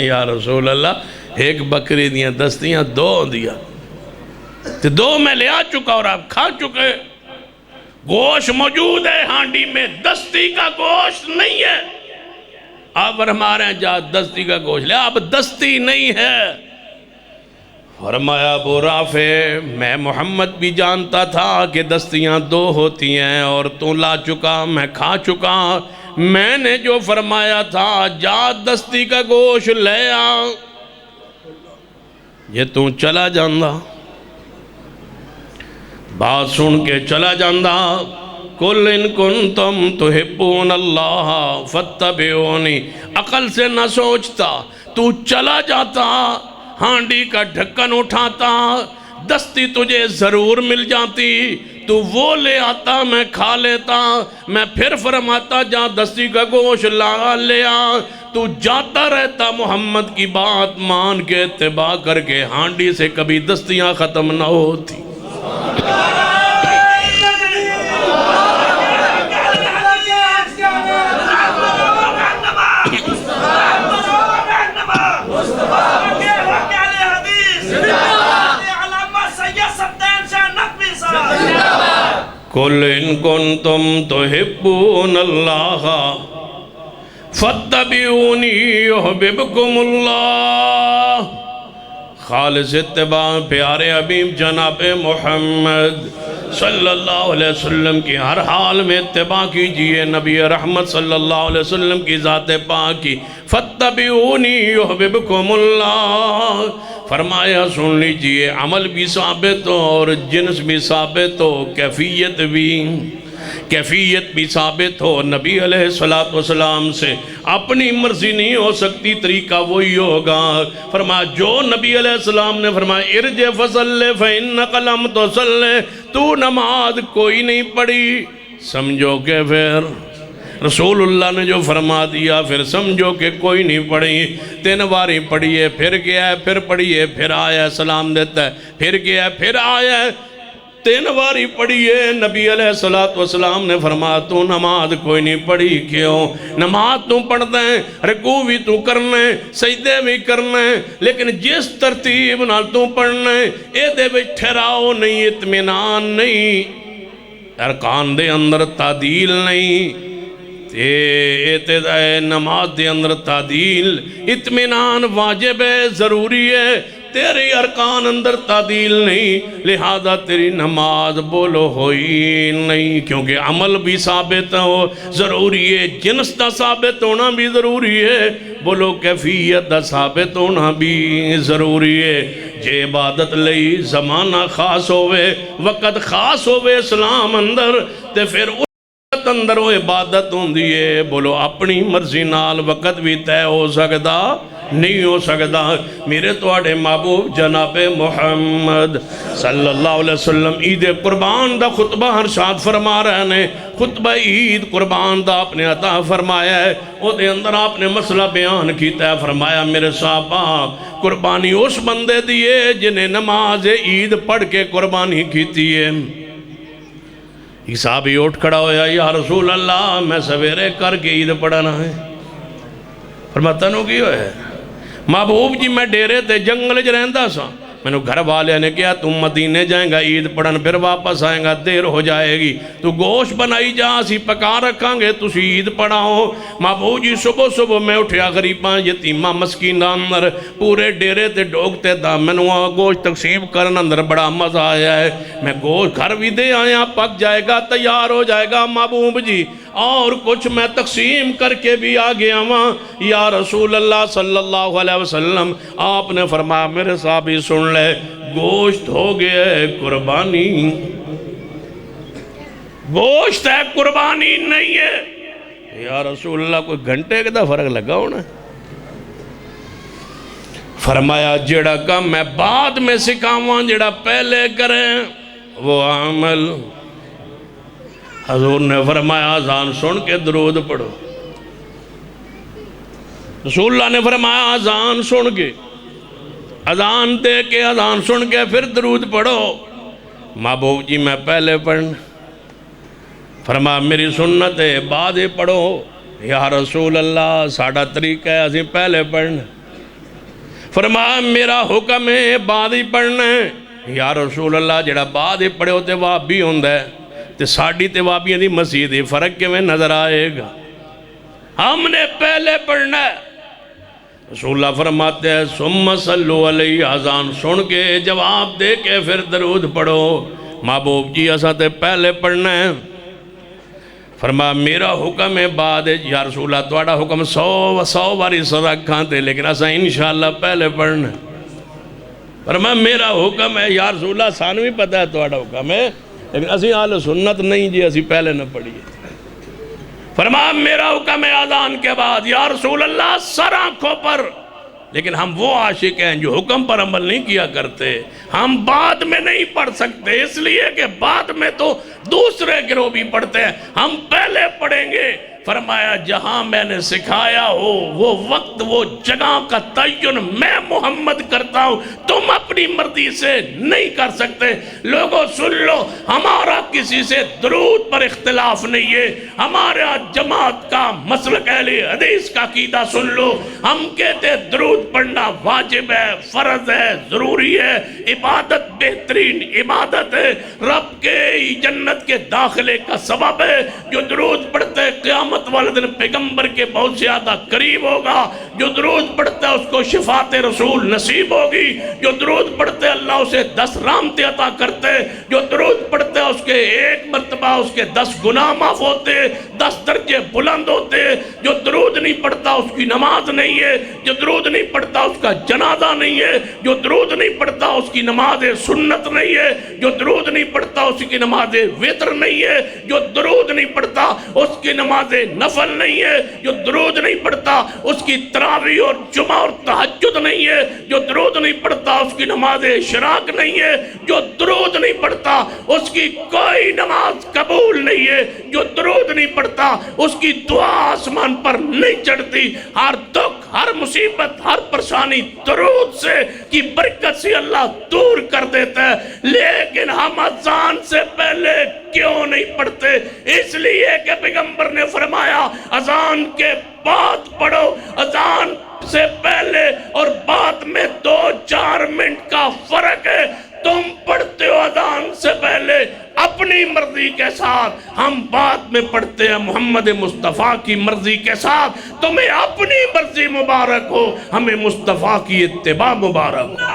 یا رسول اللہ ایک بکری دیاں دستیاں دو دیا تو دو میں لے آ چکا اور آپ کھا چکے. گوشت موجود ہے ہانڈی میں، دستی کا گوشت نہیں ہے. آپ فرما رہے ہیں جا دستی کا گوشت لے، آپ دستی نہیں ہے. فرمایا ابو رافع میں محمد بھی جانتا تھا کہ دستیاں دو ہوتی ہیں اور تو لا چکا میں کھا چکا. میں نے جو فرمایا تھا جا دستی کا گوشت لے آ، یہ تو چلا جاندہ بات سن کے چلا جاندہ. کل ان کنتم تحبون اللہ فاتبعونی، عقل سے نہ سوچتا، تو چلا جاتا ہانڈی کا ڈھکن اٹھاتا، دستی تجھے ضرور مل جاتی، تو وہ لے آتا میں کھا لیتا. میں پھر فرماتا جا دستی کا گوشت لا لے آ، تو جاتا رہتا محمد کی بات مان کے اتباع کر کے، ہانڈی سے کبھی دستیاں ختم نہ ہوتی. قل ان کنتم تحبون اللہ فاتبعونی یحببکم اللہ. خالص اتباع پیارے حبیب جناب محمد صلی اللہ علیہ وسلم کی ہر حال میں اتباع کیجئے. نبی رحمت صلی اللہ علیہ وسلم کی ذات پاک کی فاتبعونی یحببکم اللہ. فرمایا سن لیجئے عمل بھی ثابت ہو اور جنس بھی ثابت ہو، کیفیت بھی ثابت ہو. نبی علیہ السلام سے اپنی مرضی نہیں ہو سکتی، طریقہ وہی ہوگا. فرمایا جو نبی علیہ السلام نے فرمایا ارجع فصلی فإنک لم تصلی، تو نماز کوئی نہیں پڑھی، سمجھو کہ پھر رسول اللہ نے جو فرما دیا پھر سمجھو کہ کوئی نہیں پڑھی. 3 باری پڑھیے، پھر گیا ہے، پھر پڑھیے، پھر آیا سلام دیتا ہے، پھر گیا ہے، پھر آیا ہے. 3 باری پڑھیے. نبی علیہ السلام نے فرمایا تو نماز کوئی نہیں پڑھی. کیوں؟ نماز تو پڑھتے ہیں، رکوع بھی تو کرنا ہے، سجدے بھی کرنا ہے، لیکن جس ترتیب نال تو پڑھنا ہے اے دے وچ ٹھہراؤ نہیں، اطمینان نہیں، ارکان دے اندر تعدیل نہیں. نماز دے اندر تعدیل اطمینان واجب ہے، ضروری ہے. تیری ارکان اندر تعدیل نہیں، لہذا تیری نماز بولو ہوئی نہیں، کیونکہ عمل بھی ثابت ہو ضروری ہے، جنس دا ثابت ہونا بھی ضروری ہے، بولو کیفیت دا ثابت ہونا بھی ضروری ہے۔ جے عبادت لئی زمانہ خاص ہوئے، وقت خاص ہوئے اسلام اندر، تے پھر وقت اندر وہ عبادت ہوندی ہے، بولو اپنی مرضی نال وقت بھی طے ہو سکتا نہیں ہو سکتا۔ میرے توڑے محبوب جناب محمد صلی اللہ علیہ وسلم عید قربان دا خطبہ ارشاد فرما رہے ہیں، خطبہ عید قربان دا آپ نے عطا فرمایا ہے، وہ دے اندر آپ نے مسئلہ بیان کیتا ہے، فرمایا میرے صحابہ قربانی اس بندے دیئے جنہیں نماز عید پڑھ کے قربانی کیتی ہے۔ صحابی اٹھ کھڑا ہویا، یا رسول اللہ میں سویرے کر کے عید پڑھنا ہے۔ فرماتا نو کی ہوئے محبوب جی میں ڈیرے تے جنگل جو رہندہ سا، میں نے گھر والے نے کیا تم مدینے جائیں گا عید پڑھن، پھر واپس آئیں گا دیر ہو جائے گی، تو گوشت بنائی جا اسی پکا رکھاں گے تسی عید پڑھاؤ۔ محبوب جی صبح صبح میں اٹھیا غریباں یتیماں مسکیناں اندر پورے ڈیرے تے ڈوگتے دا، میں نے وہاں گوشت تقسیم کرن اندر بڑا مزہ آیا ہے، میں گوشت گھر بھی دے آیا پک جائے گا تیار ہو جائے گا محبوب جی، اور کچھ میں تقسیم کر کے بھی آگے آواں۔ یا رسول اللہ صلی اللہ علیہ وسلم آپ نے فرمایا میرے صحابی سن لے، گوشت ہو گیا ہے قربانی، گوشت ہے قربانی نہیں ہے۔ یا رسول اللہ کوئی گھنٹے کے دا فرق لگا ہونا۔ فرمایا جڑا کام میں بعد میں سکھاواں جڑا پہلے کریں وہ عمل۔ حضور نے فرمایا اذان سن کے درود پڑھو، رسول اللہ نے فرمایا اذان سن کے، اذان دے کے اذان سن کے پھر درود پڑھو۔ محبوب جی میں پہلے پڑھنا، فرمایا میری سنت ہے بعد پڑھو۔ یا رسول اللہ ساڑھا طریقہ ہے اسی پہلے پڑھنا، فرمایا میرا حکم ہے بعد ہی پڑھنا ہے۔ یا رسول اللہ جڑا بعد ہی پڑھے ہوتے وابی ہوندہ ہے، تے ساڑھی تے وابیاں دی مسجد ہے، فرق کے میں نظر آئے گا، ہم نے پہلے پڑھنا ہے۔ رسول اللہ فرماتے ہیں ثم صلو علیہ، اذان سن کے جواب دے کے پھر درود پڑھو۔ محبوب جی اساں تے پہلے پڑھنا ہے، فرمایا میرا حکم ہے بعد۔ یا رسول اللہ توڑا حکم 100 باری سزا کھانتے لیکن اساں انشاءاللہ پہلے پڑھنا ہے۔ فرمایا میرا حکم ہے، یا رسول اللہ سانو بھی پتہ ہے توڑا حکم ہے لیکن اسی اہل سنت نہیں جی اسی پہلے نہ پڑھیے۔ فرمایا میرا حکم ہے اذان کے بعد۔ یا رسول اللہ سر آنکھوں پر، لیکن ہم وہ عاشق ہیں جو حکم پر عمل نہیں کیا کرتے، ہم بعد میں نہیں پڑھ سکتے اس لیے کہ بعد میں تو دوسرے گروہ بھی پڑھتے ہیں، ہم پہلے پڑھیں گے۔ فرمایا جہاں میں نے سکھایا ہو وہ وقت وہ جگہ کا تعین میں محمد کرتا ہوں، تم اپنی مرضی سے نہیں کر سکتے۔ لوگوں سن لو، ہمارا کسی سے درود پر اختلاف نہیں ہے، ہمارا جماعت کا مسلک اہل حدیث کا عقیدہ سن لو، ہم کہتے درود پڑھنا واجب ہے، فرض ہے، ضروری ہے، عبادت بہترین عبادت ہے، رب کے جنت کے داخلے کا سبب ہے۔ جو درود پڑھتے قیامت والے دن پیغمبر کے بہت زیادہ قریب ہوگا، جو درود پڑھتا ہے اس کو شفاعت رسول نصیب ہوگی، جو درود پڑھتے اللہ اسے 10 رحمتیں عطا کرتے، جو درود پڑھتے اس کے 1 مرتبہ اس کے 10 گناہ معاف ہوتے، 10 درجے بلند ہوتے۔ جو درود نہیں پڑھتا اس کی نماز نہیں ہے، جو درود نہیں پڑھتا اس کا جنازہ نہیں ہے، جو درود نہیں پڑھتا اس کی نماز سنت نہیں ہے، جو درود نہیں پڑھتا اس کی نماز وتر نہیں ہے، جو درود نہیں پڑھتا اس کی نماز نفل نہیں ہے، جو درود نہیں پڑھتا اس کی تراویح اور جمعہ اور تہجد نہیں ہے، جو درود نہیں پڑھتا اس کی نماز اشراق نہیں ہے، جو درود نہیں پڑھتا اس کی کوئی نماز قبول نہیں ہے، جو درود نہیں پڑھتا اس کی دعا آسمان پر نہیں چڑھتی۔ ہر دکھ، ہر مصیبت، ہر پریشانی درود سے کی برکت سے اللہ دور کر دیتا ہے۔ لیکن ہم اذان سے پہلے کیوں نہیں پڑھتے؟ اس لیے کہ پیغمبر نے فرمایا اذان کے بعد پڑھو، اذان سے پہلے اور بعد میں 2-4 منٹ کا فرق ہے۔ تم پڑھتے ہو اذان سے پہلے اپنی مرضی کے ساتھ، ہم بعد میں پڑھتے ہیں محمد مصطفیٰ کی مرضی کے ساتھ. تمہیں اپنی مرضی مبارک ہو، ہمیں مصطفیٰ کی اتباع مبارک ہو.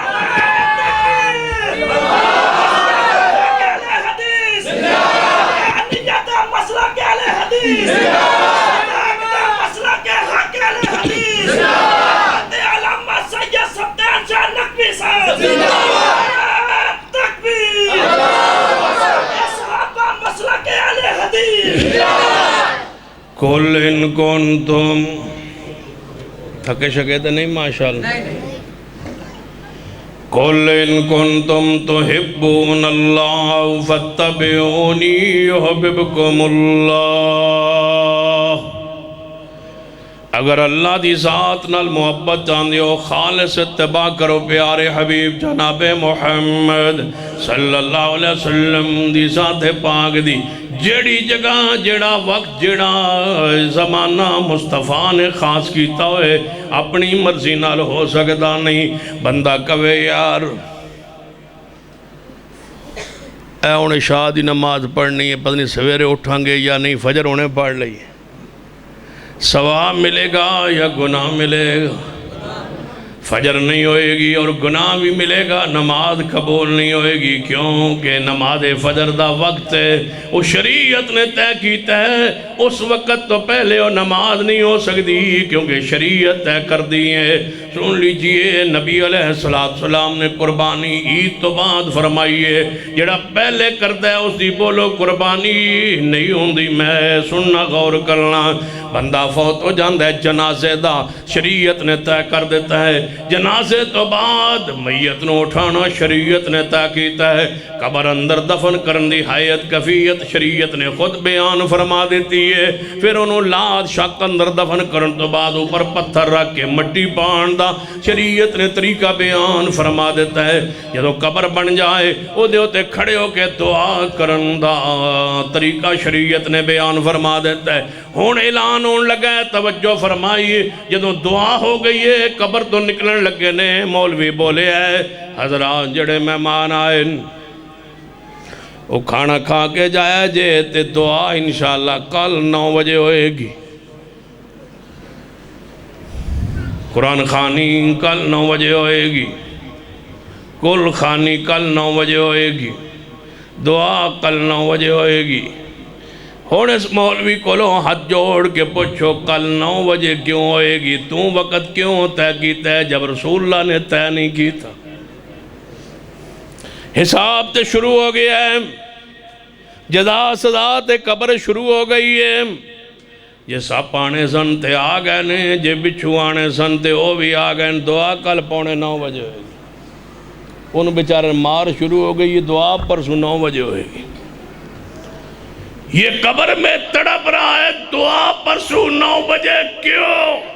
قل ان کنتم، تھکے شکے تو نہیں ماشاءاللہ. قل ان کنتم تحبون اللہ فاتبعونی یحببکم اللہ. اگر اللہ دی ذات نال محبت چاندے ہو، خالص اتباع کرو پیارے حبیب جناب محمد صلی اللہ علیہ وسلم دی ذات پاک دی. جیڑی جگہ، جیڑا وقت، جیڑا زمانہ مصطفیٰ نے خاص کیتا ہوئے اپنی مرضی نال ہو سکتا نہیں. بندہ کہے یار اے انہیں عشاء دی نماز پڑھنی ہے، پتہ نہیں سویرے اٹھیں گے یا نہیں، فجر انہیں پڑھ لئی، ثواب ملے گا یا گناہ ملے گا؟ فجر نہیں ہوئے گی اور گناہ بھی ملے گا، نماز قبول نہیں ہوئے گی. کیوں کہ نماز فجر دا وقت ہے، وہ شریعت نے طے کیتا ہے، اس وقت تو پہلے وہ نماز نہیں ہو سکتی کیونکہ شریعت طے کر دی ہے. سن لیجئے نبی علیہ السلام نے قربانی عید تو بعد فرمائی ہے، جڑا پہلے کرتا ہے اس دی بولو قربانی نہیں ہوندی. میں سننا غور کرنا، بندہ فوت ہو جاندہ ہے جنازے دا، شریعت نے طے کر دیتا ہے. جنازے تو بعد میت نو اٹھانا شریعت نے طے کیتا ہے. قبر اندر دفن کرن دی حیت کفیت شریعت نے خود بیان فرما دیتی ہے. پھر انہوں لاد شک اندر دفن کرن تو بعد اوپر پتھر رکھ کے مٹی پان دا شریعت نے طریقہ بیان فرما دیتا ہے. جدو قبر بن جائے او دے ہوتے کھڑے ہو کے دعا کرن دا طریقہ شریعت نے بیان فرما دیتا ہے. ہون اعلان ہون لگا ہے، توجہ فرمائیے. جدو دعا ہو گئی ہے، قبر تو نکلن لگے نے، مولوی بولے ہے حضرات جڑے مہمان آئے وہ کھانا کھا کے جایا جے تے دعا انشاءاللہ کل 9 بجے ہوئے گی. قرآن خوانی کل 9 بجے ہوئے گی، کل خوانی کل 9 بجے ہوئے گی، دعا کل 9 بجے ہوئے گی. ہون اس مولوی کو لو ہاتھ جوڑ کے پوچھو کل 9 بجے کیوں ہوئے گی؟ تو وقت کیوں طے کیتا ہے جب رسول اللہ نے طے نہیں کیتا؟ حساب تے شروع ہو گیا ہے، جزا سزا تے قبر شروع ہو گئی ہے. یہ سپ آنے سن تے آ گئے نے، جے بچھو آنے سن تے وہ بھی آ گئے. دعا کل 9:15 بجے ہوئے گی. ان بیچارے مار شروع ہو گئی، دعا پرسوں 9 بجے ہوئے گی. یہ قبر میں تڑپ رہا ہے، دعا پرسوں 9 بجے کیوں؟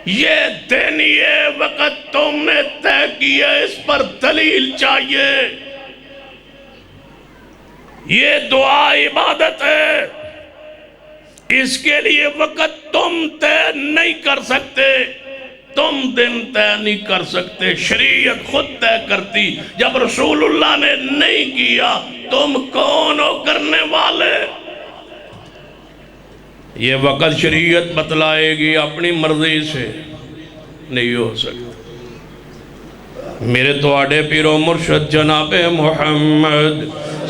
یہ دن یہ وقت تم نے طے کیا، اس پر دلیل چاہیے. یہ دعا عبادت ہے، اس کے لیے وقت تم طے نہیں کر سکتے، تم دن طے نہیں کر سکتے، شریعت خود طے کرتی. جب رسول اللہ نے نہیں کیا تم کون ہو کرنے والے؟ یہ وقت شریعت بتلائے گی، اپنی مرضی سے نہیں ہو سکتا. میرے تو آڑے پیرو مرشد جناب محمد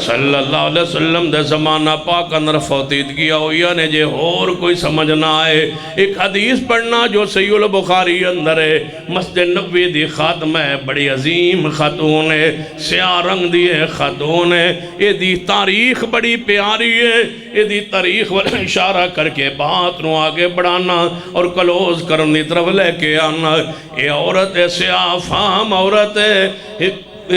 صلی اللہ علیہ وسلم دے زمانہ پاک اندر فوتید کیا ہوئی نے جے اور کوئی سمجھ نہ آئے. ایک حدیث پڑھنا جو صحیح البخاری اندر ہے، مسجد نبوی دی خاتمہ ہے، بڑی عظیم خاتون ہے، سیاہ رنگ دی ہے خاتون ہے. یہ دی تاریخ بڑی پیاری ہے، یہ دی تاریخ والا اشارہ کر کے بات نو آگے بڑھانا اور کلوز کرنے طرف لے کے آنا. یہ عورت ہے، سیاہ فام عورت ہے.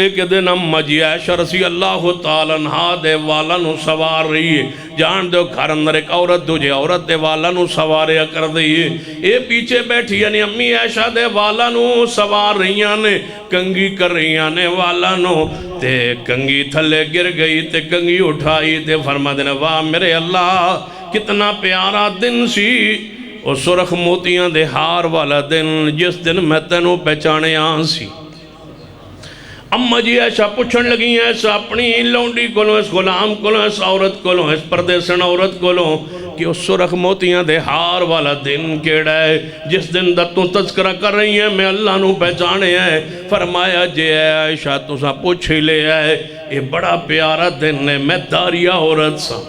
ایک دن اما جی عائشہ رضی اللہ تعالیٰ عنہ دے والا نو سوار رہی ہے. جان دو گھر اندر ایک عورت دوجے عورت دے والا نو سواریا کر دی ہے. اے پیچھے بیٹھی یعنی امی عائشہ دے والا نو سوار رہی نے، کنگی کر رہی نے والا نو. تے کنگی تھلے گر گئی تے کنگی اٹھائی تے فرما دینا واہ میرے اللہ کتنا پیارا دن سی، اور سرخ موتیاں دے ہار والا دن، جس دن میں تینوں پہچانے آن سی. اما جی عائشہ پوچھن لگی ہیں اس اپنی لونڈی کولوں، اس غلام کولوں، اس عورت کولوں، اس پردیسن عورت کولوں کہ اس سرخ موتیاں دے ہار والا دن کیڑا ہے جس دن دا تو تذکرہ کر رہی ہیں میں اللہ نو پہچانے ہیں۔ فرمایا جے عائشہ تسا پوچھ ہی لے آئے یہ بڑا پیارا دن ہے، میں داریہ عورت سا،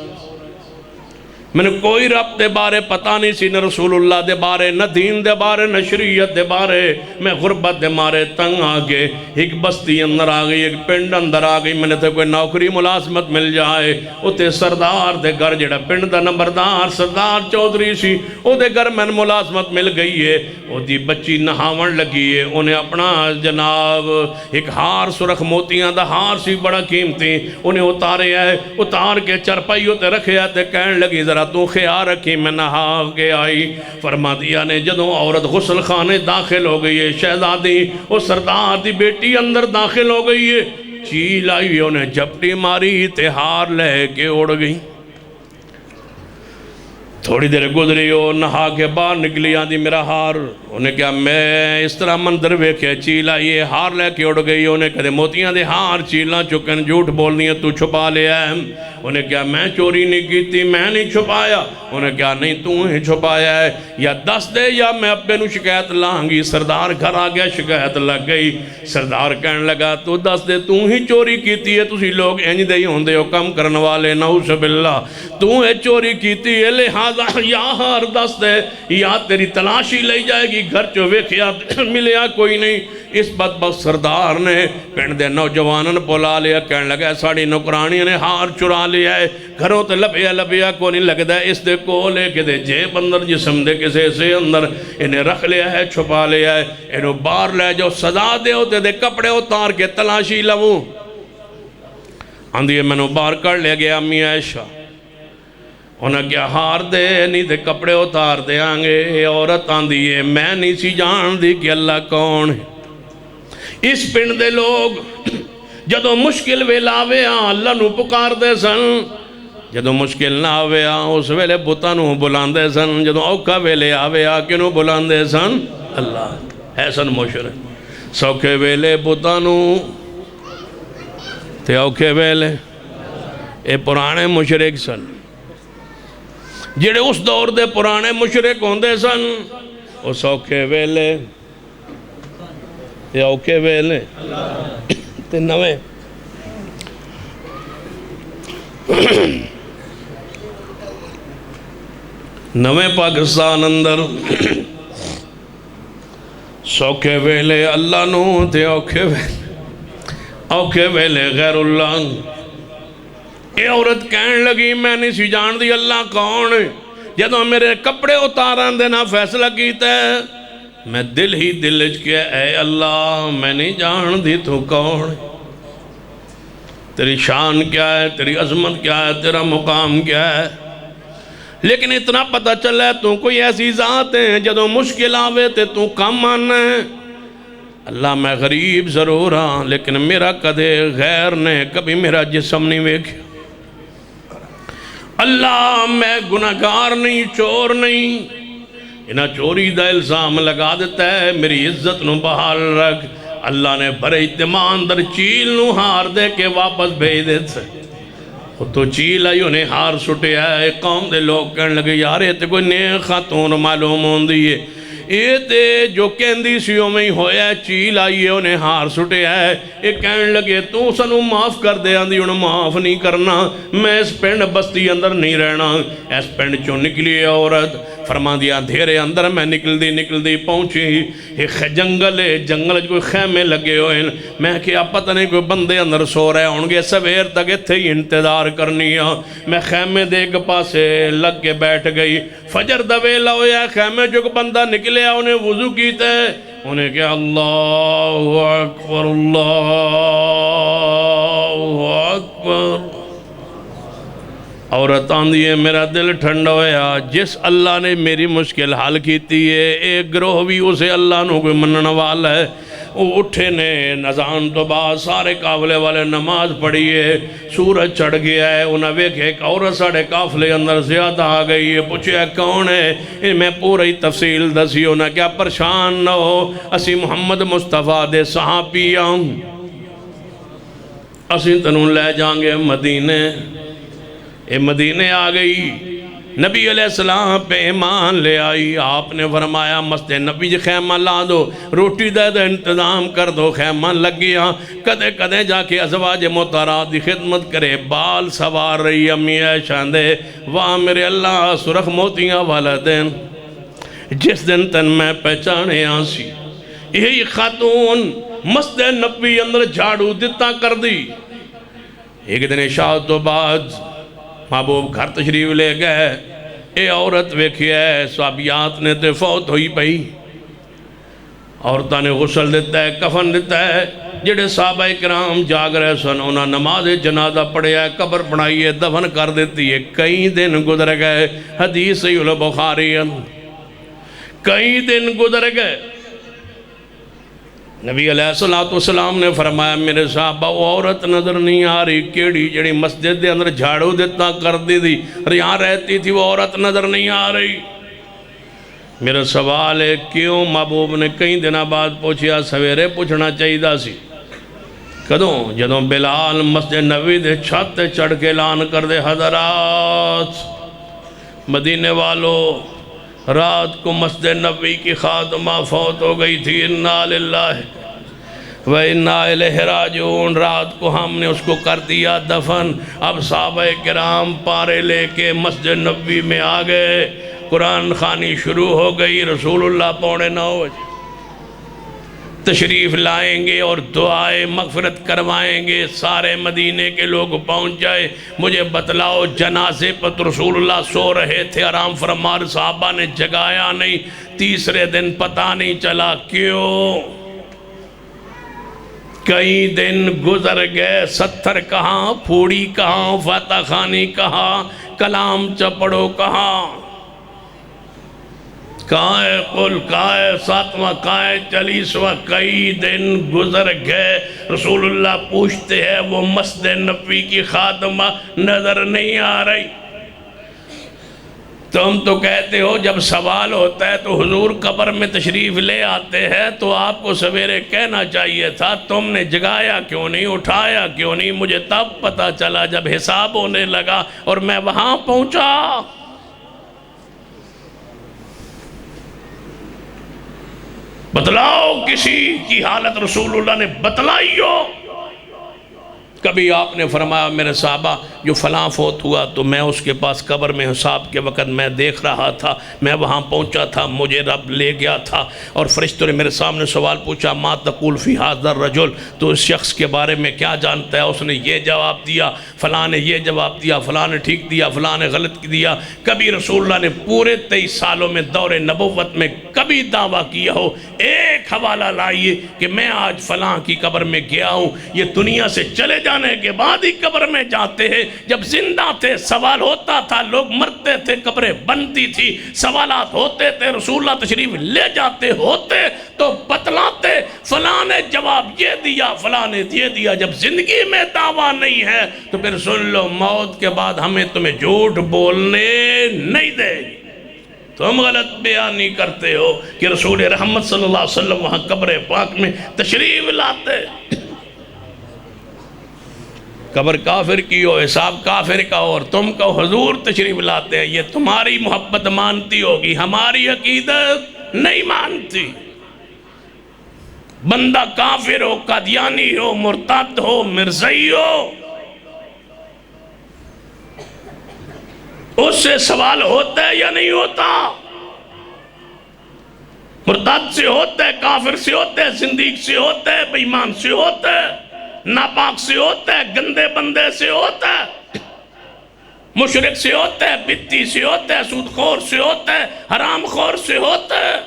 میں نے کوئی رب دے بارے پتہ نہیں سی، نہ رسول اللہ دے بارے، نہ دین دے بارے، نہ شریعت دے بارے۔ میں غربت دے مارے تنگ آگے ایک بستی اندر آگئی، ایک پنڈ اندر آگئی، میں نے تے کوئی نوکری ملازمت مل جائے، او تے سردار دے گھر جڑا پنڈ دا نمبردار سردار چودھری سی، او دے گھر میں ملازمت مل گئی ہے، او دی بچی نہاون لگی ہے، انہیں اپنا جناب ایک ہار سرخ موتیاں دا ہار سی بڑا قیمتی، انہیں اتارے آئے، اتار کے چرپائیوں تے رکھے آتے، کہنے لگی ذرا تو خیال رکھی میں نہا کے آئی۔ فرما دیا نے جدوں عورت غسل خانے داخل ہو گئی ہے، شہزادی وہ سردار دی بیٹی اندر داخل ہو گئی ہے، چیل آئی انہیں جھپٹی ماری تے ہار لے کے اڑ گئی۔ تھوڑی دیر گزری ہو نہا کے باہر نکلی آندھی میرا ہار، انہیں کہا میں اس طرح مندر ویکھے چیل آئی ہے ہار لے کے اڑ گئی، انہیں کہتے موتیاں دے ہار چیلنا چکن جھوٹ بول دیا تو چھپا لے آئے، انہیں کہا میں چوری نہیں کی تھی میں نہیں چھپایا، انہیں کہا نہیں تو ہی چھپایا ہے، یا دس دے یا میں ابے نو شکایت لانگی۔ سردار گھر آ گیا شکایت لگ گئی، سردار کہنے لگا تو دس دے تو ہی چوری کیتی ہے، تسی لوگ انج دے ہی ہوندے ہو کم کرن والے نعوذ باللہ، تو ہے چوری کیتی ہے لہذا یا ہار دس دے یا تیری تلاشی لے جائے گی، گھر چو ویکھیا ملیا کوئی نہیں۔ اس بدبخت سردار نے پنڈ دے نوجوانن بلا لیا، کہنے لگا ساڑی نوکرانی نے ہار چرا لیا ہے، گھروں تے لبیا کو نہیں لگتا ہے، اس دے کو لے کے دے جیب اندر جسم دے کسے سے اندر انہیں رکھ لیا ہے چھپا لیا ہے، انہوں باہر لے جو سزا دے ہوتے دے کپڑے اتار کے تلاشی لوں آندھی میں نے باہر کر لے گیا امی عائشہ، انہیں کیا ہار دے نہیں دے کپڑے اتار دے آنگے، عورت آندھی ہے میں نہیں سی جان دی کہ اللہ کون ہے۔ اس پنڈ دے لوگ جدو مشکل ویلا آوے آن اللہ نو پکار دے سن، جدو مشکل نہ آوے آن اس ویلے بتا نو بلان دے سن، جدو اوکا ویلے آوے آن کنو بلان دے سن اللہ حسن مشرک، سوکھے ویلے بتا نو تے اوکھے ویلے اے پرانے مشرک سن، جڑے اس دور دے پرانے مشرک ہوندے سن وہ سوکھے ویلے یا اوکے ویلے تے نوے نوے پاکستان اندر سوکھے ویلے اللہ نو تے اوکھے ویلے غیر اللہ۔ اے عورت کہنے لگی میں نہیں سی جان دی اللہ کون، جدو میرے کپڑے اتاران دینا فیصلہ کیتا ہے میں دل ہی دلج کے اے اللہ میں نہیں جان دی تو کون، تیری شان کیا ہے، تیری عظمت کیا ہے، تیرا مقام کیا ہے، لیکن اتنا پتہ چلا ہے تو کوئی ایسی ذات ہے جدو مشکل آوے تے تو کم آنا ہے۔ اللہ میں غریب ضرور ہاں لیکن میرا کدے غیر نے کبھی میرا جسم نہیں ویکھیا، اللہ میں گناہگار نہیں چور نہیں، انہاں چوری دا الزام لگا دیتا ہے میری عزت نو بحال رکھ۔ اللہ نے بڑے اعتماد در چیل نو ہار دے کے واپس بھیج دیتا ہے، تو چیل آئی انہیں ہار سٹے آئے، قوم دے لوگ کہنے لگے یار یہ تے کوئی نیک خاتون معلوم ہوندی ہے، یہ تے جو کہندی سیوں میں ہی ہویا ہے، چیل آئی ہے انہیں ہار سٹے آئے، یہ کہنے لگے تو سنو معاف کر دے آندھی انہیں معاف نہیں کرنا، میں اس پینڈ بستی اندر نہیں رہنا۔ اس پینڈ چوں نکلی ہے عورت، فرما دیا دھیرے اندر میں نکل دی پہنچی، ایک جنگل ہے، جنگل کوئی خیمے لگے ہوئے ہیں، میں کیا پتہ نہیں کوئی بندے اندر سو رہے ہونگے، سویر تک اتھے ہی انتظار کرنی ہے۔ میں خیمے دے کے پاسے لگ کے بیٹھ گئی، فجر دویلا ہویا خیمے جو بندہ نکلے انہیں وضو کیتا ہے، انہیں کہا اللہ اکبر اللہ اکبر۔ عورت آندھی ہے میرا دل ٹھنڈا ہویا، جس اللہ نے میری مشکل حل کیتی ہے ایک گروہ بھی اسے اللہ نو کوئی منن والا ہے۔ وہ اٹھے نے نزان تو بعد سارے قافلے والے نماز پڑھی ہے، سورج چڑھ گیا ہے، انہیں ویکھے ایک عورت ساڑھے قافلے اندر زیادہ آ گئی ہے، پوچھے کون ہے، میں پوری تفصیل دسی، انہیں کیا پریشان نہ ہو، اسی محمد مصطفیٰ دے صحابی ہوں، اسی تنوں لے جائیں گے مدینے. اے مدینے آ گئی، نبی علیہ السلام پہ ایمان لے آئی. آپ نے فرمایا مسجد نبی جی خیمہ لا دو، روٹی دے دے انتظام کر دو. خیمہ لگ گیا. کدے کدے جا کے ازواج مطہرات دی خدمت کرے. بال سوار رہی امی عائشہ دے. واہ میرے اللہ سرخ موتیاں والا دن، جس دن تن میں پہچانے آنسی. یہی خاتون مسجد نبی اندر جھاڑو دیتا کر دی. ایک دن عشاء تو بعد محبوب گھر تشریف لے گئے. اے عورت ویکھی ہے صحابیات نے تے فوت ہوئی پئی. عورتہ نے غسل دیتا ہے، کفن دیتا ہے. جڑے صحابہ کرام جاگ رہے سن انہاں نماز جنازہ پڑھیا ہے، قبر بنائی ہے، دفن کر دیتی ہے. کئی دن گزر گئے. حدیث صحیح البخاری، کئی دن گزر گئے. نبی علیہ السلام نے فرمایا میرے صحابہ وہ عورت نظر نہیں آ رہی. کیڑی جڑی مسجد دے اندر جھاڑو دیتا کر دی تھی یہاں رہتی تھی، وہ عورت نظر نہیں آ رہی. میرا سوال ہے کیوں؟ محبوب نے کئی دنوں بعد پوچھیا. سویرے پوچھنا چاہیے دا سی. کدوں؟ جدوں بلال مسجد نبی دے چھت چڑھ کے اعلان کر دے حضرات مدینے والو رات کو مسجد نبی کی خادمہ فوت ہو گئی تھی، انا للہ و انا الیہ راجعون. رات کو ہم نے اس کو کر دیا دفن. اب صحابہ کرام پارے لے کے مسجد نبی میں آ گئے. قرآن خوانی شروع ہو گئی. رسول اللہ 8:45 بجے تشریف لائیں گے اور دعائیں مغفرت کروائیں گے. سارے مدینے کے لوگ پہنچ جائے. مجھے بتلاؤ جنازے پر رسول اللہ سو رہے تھے، آرام فرما، صحابہ نے جگایا نہیں. تیسرے دن پتہ نہیں چلا کیوں. کئی دن گزر گئے. 70 کہاں، پھوڑی کہاں، فاتح خانی کہاں، کلام چپڑو کہاں، کہاں ہے قل، کہاں ہے ساتواں، کہاں ہے 40واں. کئی دن گزر گئے. رسول اللہ پوچھتے ہیں وہ مسجد نبی کی خادمہ نظر نہیں آ رہی. تم تو کہتے ہو جب سوال ہوتا ہے تو حضور قبر میں تشریف لے آتے ہیں، تو آپ کو سویرے کہنا چاہیے تھا. تم نے جگایا کیوں نہیں، اٹھایا کیوں نہیں؟ مجھے تب پتہ چلا جب حساب ہونے لگا اور میں وہاں پہنچا. بتلاؤ کسی کی حالت رسول اللہ نے بتلائی ہو؟ کبھی آپ نے فرمایا میرے صحابہ جو فلاں فوت ہوا تو میں اس کے پاس قبر میں حساب کے وقت میں دیکھ رہا تھا، میں وہاں پہنچا تھا، مجھے رب لے گیا تھا. اور فرشتوں نے میرے سامنے سوال پوچھا ما تقول فی ھذا الرجل، تو اس شخص کے بارے میں کیا جانتا ہے؟ اس نے یہ جواب دیا، فلاں نے یہ جواب دیا، فلاں نے ٹھیک دیا، فلاں نے غلط دیا. کبھی رسول اللہ نے پورے 23 سالوں میں دور نبوت میں کبھی دعویٰ کیا ہو ایک حوالہ لائیے کہ میں آج فلاں کی قبر میں گیا ہوں؟ یہ دنیا سے چلے جانے کے بعد ہی قبر میں جاتے ہیں. جب زندہ تھے سوال ہوتا تھا، لوگ مرتے تھے، قبریں بنتی تھی، سوالات ہوتے تھے، رسول اللہ تشریف لے جاتے ہوتے تو بتلاتے فلاں نے جواب یہ دیا، فلاں نے یہ دیا. جب زندگی میں دعویٰ نہیں ہے تو پھر سن لو موت کے بعد ہمیں تمہیں جھوٹ بولنے نہیں دے گی. تم غلط بیانی کرتے ہو کہ رسول رحمت صلی اللہ علیہ وسلم وہاں قبر پاک میں تشریف لاتے. قبر کافر کی ہو، حساب کافر کا ہو، اور تم کو حضور تشریف لاتے ہیں. یہ تمہاری محبت مانتی ہوگی، ہماری عقیدت نہیں مانتی. بندہ کافر ہو، قادیانی ہو، مرتد ہو، مرزائی ہو، اس سے سوال ہوتا ہے یا نہیں ہوتا؟ مرتد سے ہوتا ہے، کافر سے ہوتا ہے، زندیق سے ہوتا ہے، بے ایمان سے ہوتا ہے، ناپاک سے ہوتا ہے، گندے بندے سے ہوتا ہے، مشرک سے ہوتا ہے، بدعتی سے ہوتا ہے، سود خور سے ہوتا ہے، حرام خور سے ہوتا ہے.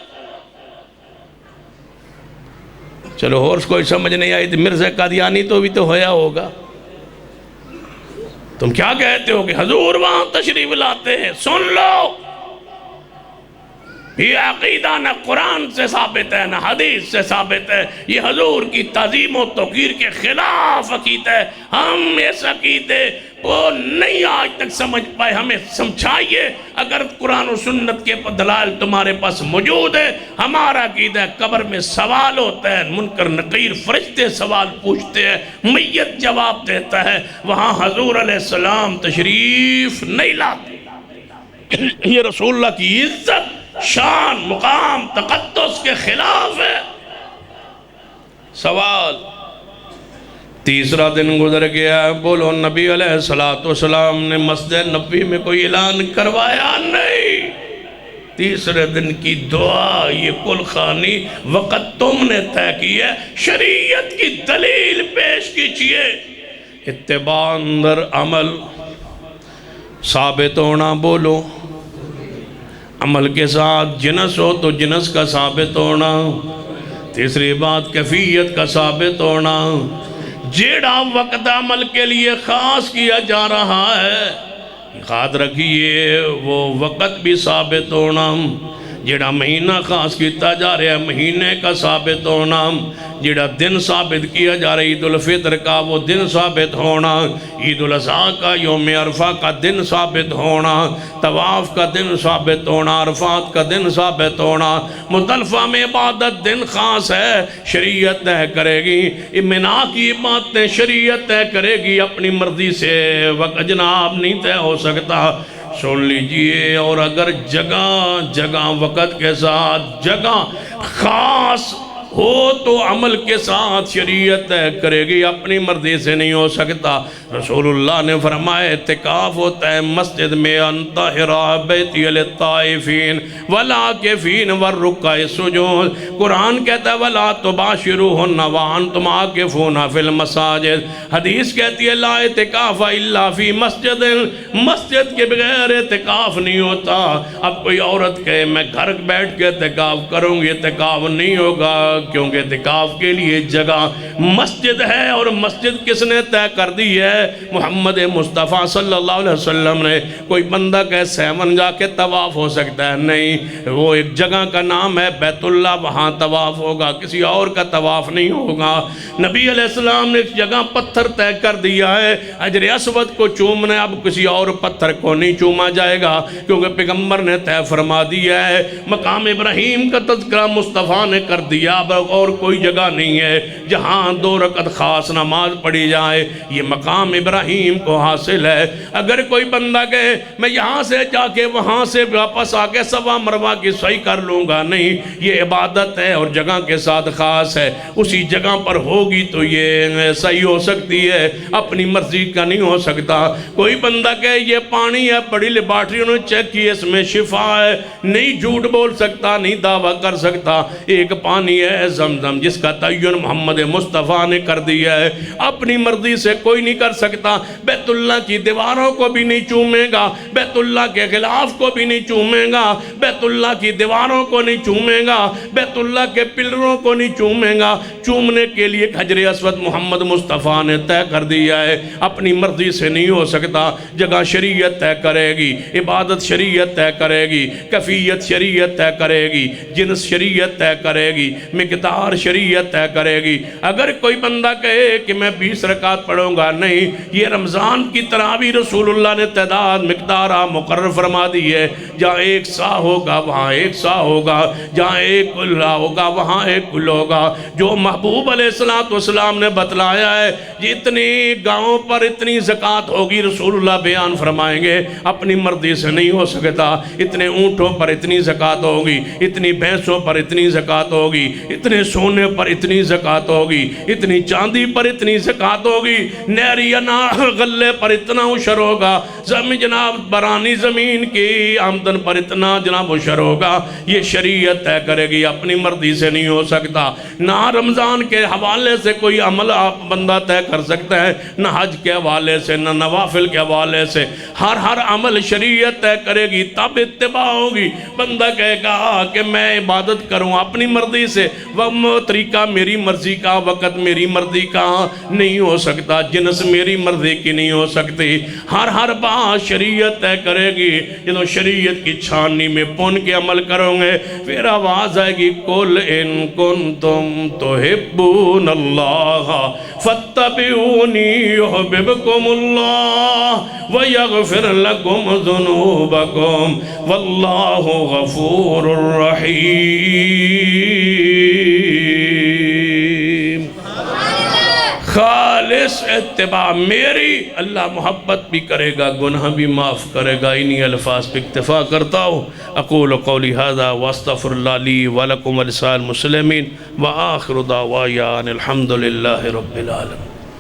چلو اور کوئی سمجھ نہیں آئی تو مرزا قادیانی تو بھی تو ہویا ہوگا. تم کیا کہتے ہو کہ حضور وہاں تشریف لاتے ہیں؟ سن لو یہ عقیدہ نہ قرآن سے ثابت ہے نہ حدیث سے ثابت ہے. یہ حضور کی تعظیم و توقیر کے خلاف عقیدہ ہے. ہم اس عقیدے وہ نہیں آج تک سمجھ پائے، ہمیں سمجھائیے۔ اگر قرآن و سنت کے دلائل تمہارے پاس موجود ہے، ہمارا عقیدہ ہے قبر میں سوال ہوتا ہے، منکر نقیر فرشتے سوال پوچھتے ہیں، میت جواب دیتا ہے، وہاں حضور علیہ السلام تشریف نہیں لاتے۔ یہ رسول اللہ کی عزت، شان، مقام، تقدس کے خلاف ہے۔ سوال تیسرا دن گزر گیا، بولو نبی علیہ السلام نے مسجد نبوی میں کوئی اعلان کروایا نہیں۔ تیسرے دن کی دعا، یہ کل خانی وقت تم نے طے کی ہے، شریعت کی دلیل پیش کیجئے۔ اتباع اندر عمل ثابت ہونا، بولو عمل کے ساتھ جنس ہو تو جنس کا ثابت ہونا۔ تیسری بات کیفیت کا ثابت ہونا، جیڑا وقت عمل کے لیے خاص کیا جا رہا ہے یاد رکھیے وہ وقت بھی ثابت ہونا، جیڑا مہینہ خاص کیتا جا رہا ہے مہینے کا ثابت ہونا، جیڑا دن ثابت کیا جا رہا ہے عید الفطر کا وہ دن ثابت ہونا، عید الاضحیٰ کا یوم عرفہ کا دن ثابت ہونا، طواف کا دن ثابت ہونا، عرفات کا دن ثابت ہونا۔ مزدلفہ میں عبادت دن خاص ہے، شریعت طے کرے گی۔ منا کی باتیں شریعت طے کرے گی، اپنی مرضی سے وقت جناب نہیں طے ہو سکتا۔ سن لیجئے، اور اگر جگہ وقت کے ساتھ جگہ خاص ہو تو عمل کے ساتھ شریعت طے کرے گی، اپنی مرضی سے نہیں ہو سکتا۔ رسول اللہ نے فرمایا اعتکاف ہوتا ہے مسجد میں انطہرا بیتی للطائفین والعاکفین والرکع السجود۔ قرآن کہتا ہے وَلَا تُبَاشِرُوهُنَّ وَأَنْتُمْ عَاكِفُونَ فِي الْمَسَاجِدِ۔ حدیث کہتی ہے لا اعتکاف الا فی مسجد، مسجد کے بغیر اعتکاف نہیں ہوتا۔ اب کوئی عورت کہے میں گھر بیٹھ کے اعتکاف کروں گی، اعتکاف نہیں ہوگا، کیونکہ اعتکاف کے لیے جگہ مسجد ہے، اور مسجد کس نے طے کر دی ہے؟ محمد مصطفیٰ صلی اللہ علیہ وسلم نے۔ کوئی بندہ کہ سیون جا کے طواف ہو سکتا ہے؟ نہیں، وہ ایک جگہ کا نام ہے بیت اللہ، وہاں طواف ہوگا، کسی اور کا طواف نہیں ہوگا۔ نبی علیہ السلام نے ایک جگہ پتھر طے کر دیا ہے، حجر اسود کو چومنا ہے، اب کسی اور پتھر کو نہیں چوما جائے گا، کیونکہ پیغمبر نے طے فرما دیا ہے۔ مقام ابراہیم کا تذکرہ مصطفیٰ نے کر دیا، اور کوئی جگہ نہیں ہے جہاں 2 رکعت خاص نماز پڑھی جائے، یہ مقام ابراہیم کو حاصل ہے۔ اگر کوئی بندہ کہے میں یہاں سے جا کے وہاں سے واپس آ کے صفا مروہ کی صحیح کر لوں گا، نہیں، یہ عبادت ہے اور جگہ کے ساتھ خاص ہے، اسی جگہ پر ہوگی تو یہ صحیح ہو سکتی ہے، اپنی مرضی کا نہیں ہو سکتا۔ کوئی بندہ کہے یہ پانی ہے، بڑی لیبارٹری انہوں نے چیک کی، اس میں شفا ہے، نہیں جھوٹ بول سکتا، نہیں دعویٰ کر سکتا۔ ایک پانی ہے زمزم جس کا تعین محمد مصطفیٰ نے کر دیا ہے، اپنی مرضی سے کوئی نہیں کر سکتا۔ بیت اللہ کی دیواروں کو بھی نہیں چومے گا، بیت اللہ کے غلاف کو بھی نہیں چومے گا، بیت اللہ کی دیواروں کو نہیں چومے گا، بیت اللہ کے پلروں کو نہیں چومے گا۔ چومنے کے لیے حجر اسود محمد مصطفیٰ نے طے کر دیا ہے، اپنی مرضی سے نہیں ہو سکتا۔ جگہ شریعت طے کرے گی، عبادت شریعت طے کرے گی، کیفیت شریعت طے کرے گی، جنس شریعت طے کرے گی، مقدار شریعت طے کرے گی۔ اگر کوئی بندہ کہے کہ میں 20 رکعت پڑھوں گا، نہیں، یہ رمضان کی تراویح رسول اللہ نے تعداد مقدار مقرر فرما دی ہے، جہاں 1 سا ہوگا وہاں 1 سا ہوگا، جہاں 1 کلہ ہوگا وہاں 1 کل ہوگا۔ جو محبوب علیہ السلام نے بتلایا ہے یہ اتنی گاؤں پر اتنی زکوٰۃ ہوگی، رسول اللہ بیان فرمائیں گے، اپنی مرضی سے نہیں ہو سکتا۔ اتنے اونٹوں پر اتنی زکوٰۃ ہوگی، اتنی بھینسوں پر اتنی زکوٰۃ ہوگی، اتنے سونے پر اتنی زکوٰۃ ہوگی، اتنی چاندی پر اتنی زکوٰۃ ہوگی، نہری انار غلے پر اتنا عشر ہوگا، جناب برانی زمین کی آمدن پر اتنا جناب عشر ہوگا۔ یہ شریعت طے کرے گی، اپنی مرضی سے نہیں ہو سکتا۔ نہ رمضان کے حوالے سے کوئی عمل آپ بندہ طے کر سکتا ہے، نہ حج کے حوالے سے، نہ نوافل کے حوالے سے۔ ہر عمل شریعت طے کرے گی، تب اتباع ہوگی۔ بندہ کہے گا کہ میں عبادت کروں اپنی مرضی سے، وہ طریقہ میری مرضی کا، وقت میری مرضی کا نہیں ہو سکتا، جنس میری مرضی کی نہیں ہو سکتی، ہر بات شریعت طے کرے گی۔ جب شریعت کی چھاننی میں پن کے عمل کرو گے پھر آواز آئے گی قُلْ إِن كُنْتُمْ تُحِبُّونَ اللَّهَ فَاتَّبِعُونِي يُحْبِبْكُمُ اللَّهُ وَيَغْفِرْ لَكُمْ ذُنُوبَكُمْ وَاللَّهُ غَفُورٌ رَحِيمٌ۔ خالص اتباع میری، اللہ محبت بھی کرے گا، گناہ بھی معاف کرے گا۔ انہی الفاظ پہ اکتفا کرتا ہوں۔ اقول قولی ھذا واستغفر اللہ لی ولکم ولسائر المسلمین وآخر دعوایا ان الحمد للہ رب العالمین۔